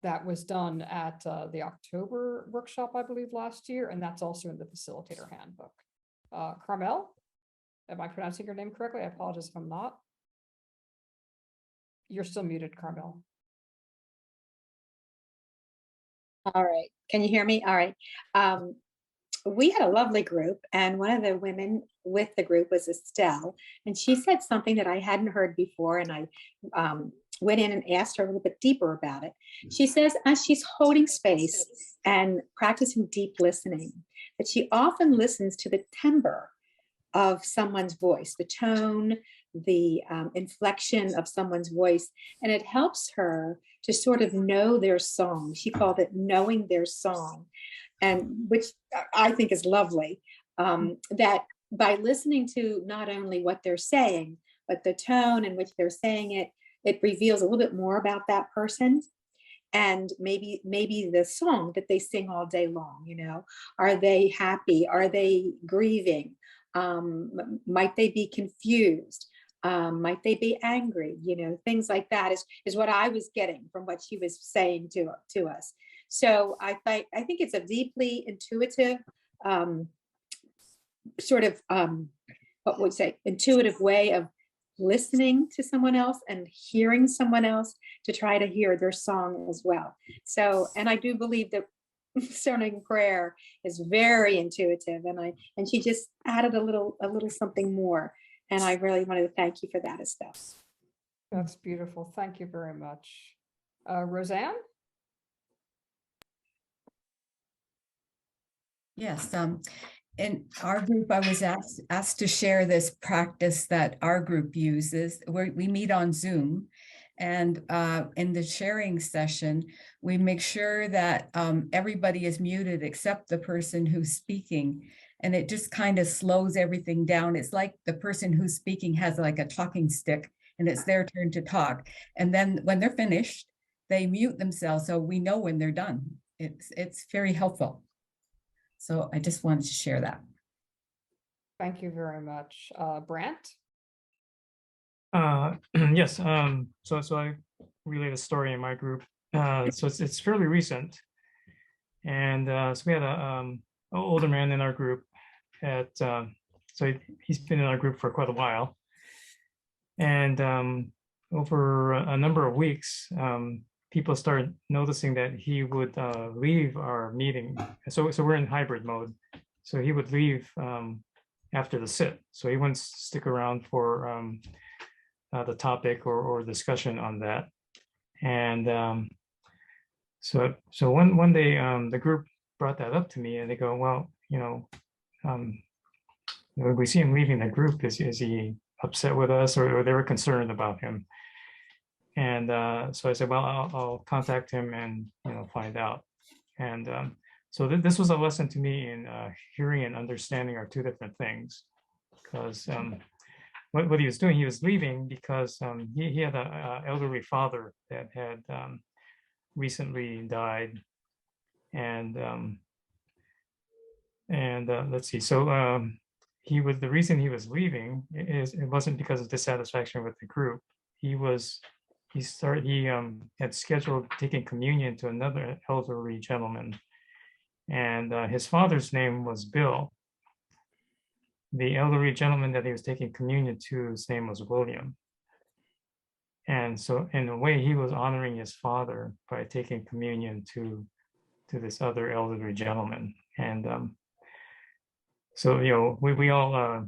that was done at the October workshop, I believe, last year, and that's also in the Facilitator Handbook. Carmel, am I pronouncing your name correctly? I apologize if I'm not. You're still muted, Carmel. All right. Can you hear me? All right. We had a lovely group, and one of the women with the group was Estelle, and she said something that I hadn't heard before, and I went in and asked her a little bit deeper about it. She says, as she's holding space and practicing deep listening, that she often listens to the timbre of someone's voice, the tone, the inflection of someone's voice, and it helps her to sort of know their song. She called it knowing their song, and which I think is lovely, that by listening to not only what they're saying, but the tone in which they're saying it, it reveals a little bit more about that person. And maybe the song that they sing all day long, you know, are they happy? Are they grieving? Might they be confused? Might they be angry? You know, things like that is what I was getting from what she was saying to us. So I think it's a deeply intuitive sort of what would you say, intuitive way of listening to someone else and hearing someone else to try to hear their song as well. So, and I do believe that centering prayer is very intuitive, and she just added a little something more. And I really wanted to thank you for that, Estelle. That's beautiful. Thank you very much. Roseanne? Yes. In our group, I was asked to share this practice that our group uses. We meet on Zoom, and in the sharing session, we make sure that everybody is muted except the person who's speaking. And it just kind of slows everything down. It's like the person who's speaking has like a talking stick, and it's their turn to talk. And then when they're finished, they mute themselves, so we know when they're done. It's very helpful. So I just wanted to share that. Thank you very much. Brant? Yes. So I relate a story in my group. So it's fairly recent, and so we had an older man in our group. So he's been in our group for quite a while, and over a number of weeks, people started noticing that he would leave our meeting. So we're in hybrid mode. So he would leave after the sit. So he wouldn't stick around for the topic or discussion on that. And so one day the group brought that up to me, and they go, well, we see him leaving the group. Is he upset with us, or they were concerned about him? And so I said, well, I'll contact him and find out. And so this was a lesson to me in hearing and understanding are two different things. Because what he was doing, he was leaving because he had an elderly father that had recently died, and let's see. So the reason he was leaving is it wasn't because of dissatisfaction with the group. He had scheduled taking communion to another elderly gentleman, and his father's name was Bill. The elderly gentleman that he was taking communion to, his name was William. And so in a way, he was honoring his father by taking communion to this other elderly gentleman. And so, we all,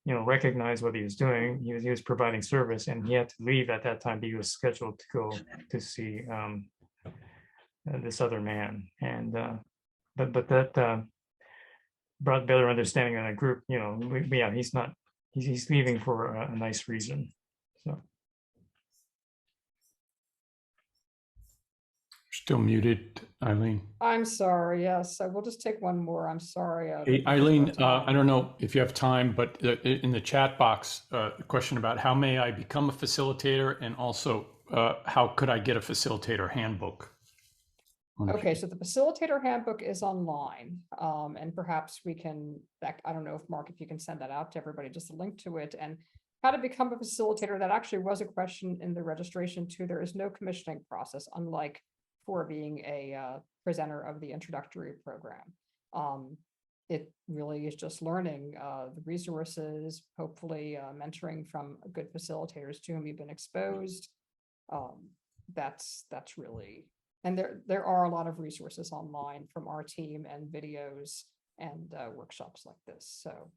recognize what he was doing. He was providing service, and he had to leave at that time. He was scheduled to go to see this other man. And, but that brought better understanding in a group. He's leaving for a nice reason. So. Still muted, Eileen. I'm sorry. Yes, so we'll just take one more. I'm sorry. Hey, Eileen, I don't know if you have time, but in the chat box, a question about how may I become a facilitator, and also how could I get a facilitator handbook? Okay, so the facilitator handbook is online, and perhaps we can, I don't know if Mark, if you can send that out to everybody, just a link to it, and how to become a facilitator. That actually was a question in the registration too. There is no commissioning process, unlike for being a presenter of the introductory program. It really is just learning the resources, hopefully mentoring from good facilitators to whom you've been exposed. That's really, and there are a lot of resources online from our team and videos and workshops like this. So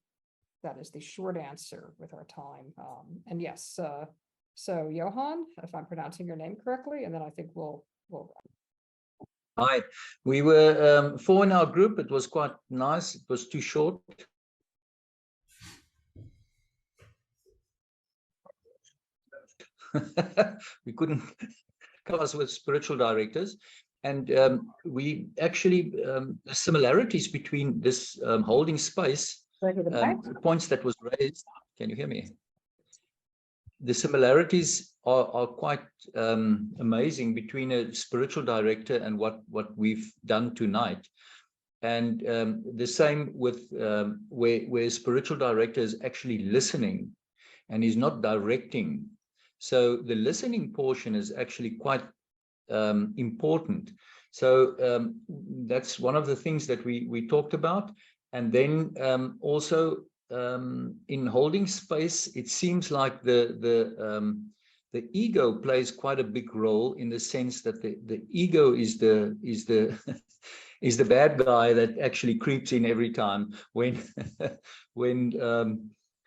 that is the short answer with our time. And yes, so Johan, if I'm pronouncing your name correctly, and then I think we'll. Hi, we were 4 in our group. It was quite nice. It was too short. We couldn't cover us with spiritual directors, and we actually the similarities between this holding space, points that was raised. Can you hear me? The similarities are quite amazing between a spiritual director and what we've done tonight. And the same with where spiritual director is actually listening and he's not directing. So the listening portion is actually quite important. So that's one of the things that we talked about. And then also in holding space, it seems like the ego plays quite a big role, in the sense that the ego is the is the bad guy that actually creeps in every time when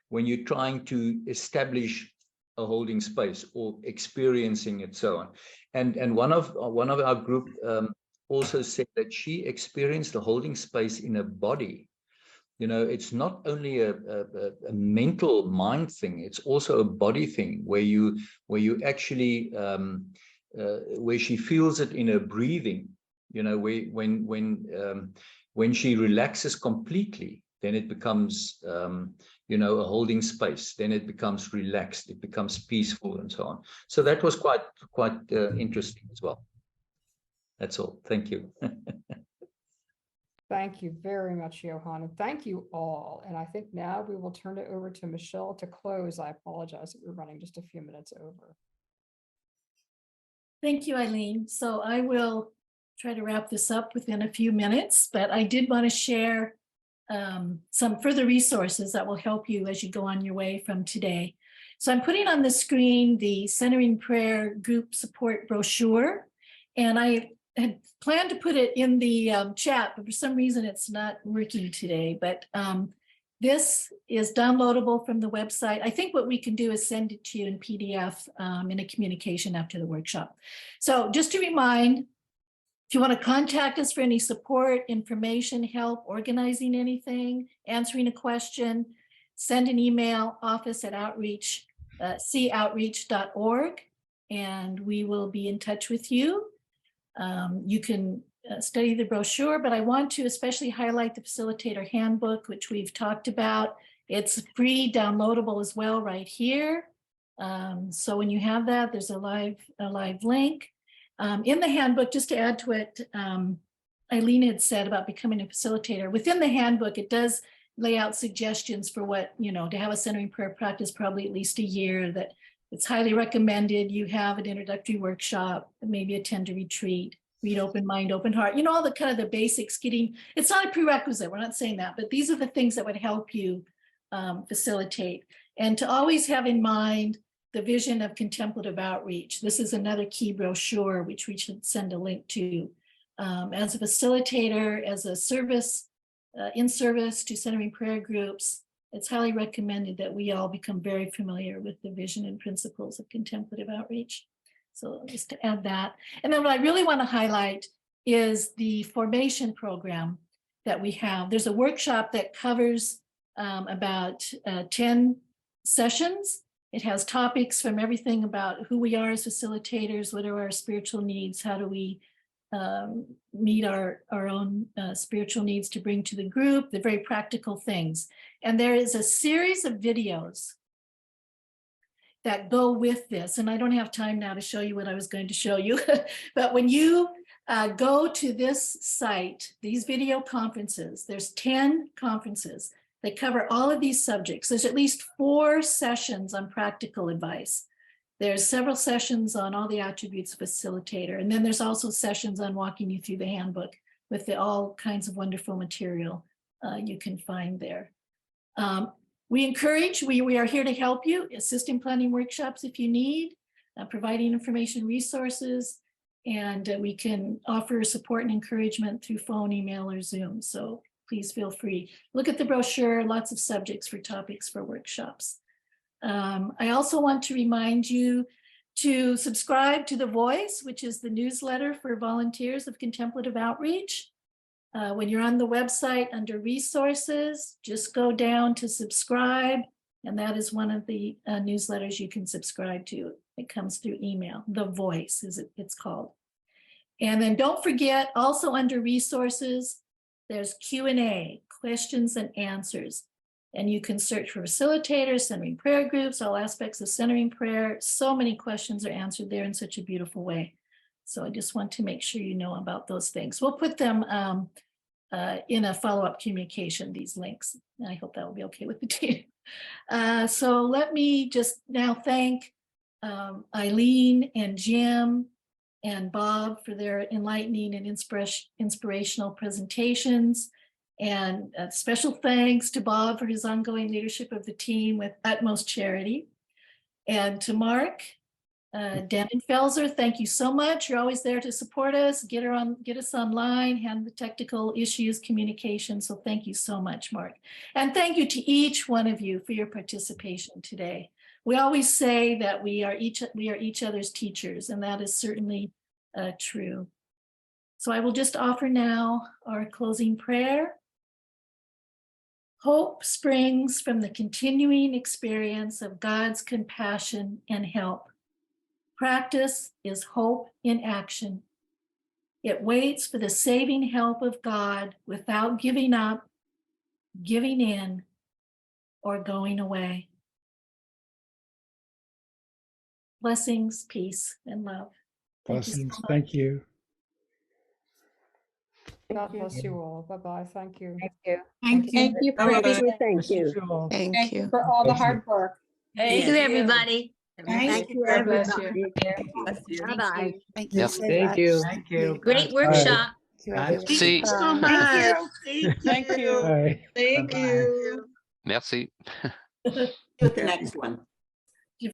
when you're trying to establish a holding space or experiencing it, so on. And one of our group also said that she experienced the holding space in her body. It's not only a mental mind thing, it's also a body thing where you actually where she feels it in her breathing. When she relaxes completely, then it becomes a holding space. Then it becomes relaxed, it becomes peaceful, and so on. So that was quite interesting as well. That's all. Thank you. Thank you very much, Johan, and thank you all. And I think now we will turn it over to Michelle to close. I apologize that we're running just a few minutes over. Thank you, Eileen. So I will try to wrap this up within a few minutes, but I did want to share some further resources that will help you as you go on your way from today. So I'm putting on the screen the Centering Prayer Group Support Brochure, and I had planned to put it in the chat, but for some reason it's not working today. But This is downloadable from the website. I think what we can do is send it to you in PDF in a communication after the workshop. So just to remind, if you want to contact us for any support, information, help, organizing anything, answering a question, send an email, office@outreach.org, and we will be in touch with you. You can study the brochure, but I want to especially highlight the Facilitator Handbook, which we've talked about. It's free, downloadable as well right here. So when you have that, there's a live link. In the handbook, just to add to what Eileen had said about becoming a facilitator, within the handbook, it does lay out suggestions for what, to have a centering prayer practice probably at least a year, that it's highly recommended you have an introductory workshop, maybe attend a retreat, read Open Mind, Open Heart, all the kind of the basics. It's not a prerequisite, we're not saying that, but these are the things that would help you facilitate. And to always have in mind the vision of contemplative outreach. This is another key brochure, which we should send a link to. As a facilitator, as a service, in service to centering prayer groups, it's highly recommended that we all become very familiar with the vision and principles of contemplative outreach. So just to add that. And then what I really want to highlight is the formation program that we have. There's a workshop that covers about 10 sessions. It has topics from everything about who we are as facilitators, what are our spiritual needs, how do we meet our own spiritual needs to bring to the group, the very practical things. And there is a series of videos that go with this. And I don't have time now to show you what I was going to show you, but when you go to this site, these video conferences, there's 10 conferences. They cover all of these subjects. There's at least 4 sessions on practical advice. There's several sessions on all the attributes of facilitator. And then there's also sessions on walking you through the handbook with all kinds of wonderful material you can find there. We encourage, we are here to help you, assist in planning workshops if you need, providing information resources, and we can offer support and encouragement through phone, email, or Zoom. So please feel free. Look at the brochure, lots of subjects for topics for workshops. I also want to remind you to subscribe to The Voice, which is the newsletter for volunteers of contemplative outreach. When you're on the website under resources, just go down to subscribe, and that is one of the newsletters you can subscribe to. It comes through email. The Voice is it's called. And then don't forget, also under resources, there's Q&A, questions and answers. And you can search for facilitators, centering prayer groups, all aspects of centering prayer. So many questions are answered there in such a beautiful way. So I just want to make sure you know about those things. We'll put them in a follow-up communication, these links. I hope that will be okay with the team. So let me just now thank Eileen and Jim and Bob for their enlightening and inspirational presentations. And special thanks to Bob for his ongoing leadership of the team with utmost charity. And to Mark, Dannenfelser, thank you so much. You're always there to support us, get us online, handle the technical issues, communication. So thank you so much, Mark. And thank you to each one of you for your participation today. We always say that we are each other's teachers, and that is certainly true. So I will just offer now our closing prayer. Hope springs from the continuing experience of God's compassion and help. Practice is hope in action. It waits for the saving help of God without giving up, giving in, or going away. Blessings, peace, and love. Blessings. Thank you. God bless you all. Bye-bye. Thank you. Thank you. Thank you for everything. Thank you. Thank you for all the hard work. Thank you, everybody. Thank you, God bless everybody. Bye-bye. Thank you. Thank you. Thank you. Great workshop. Merci. So much. Thank you. Bye. Thank you. Merci. With the next one.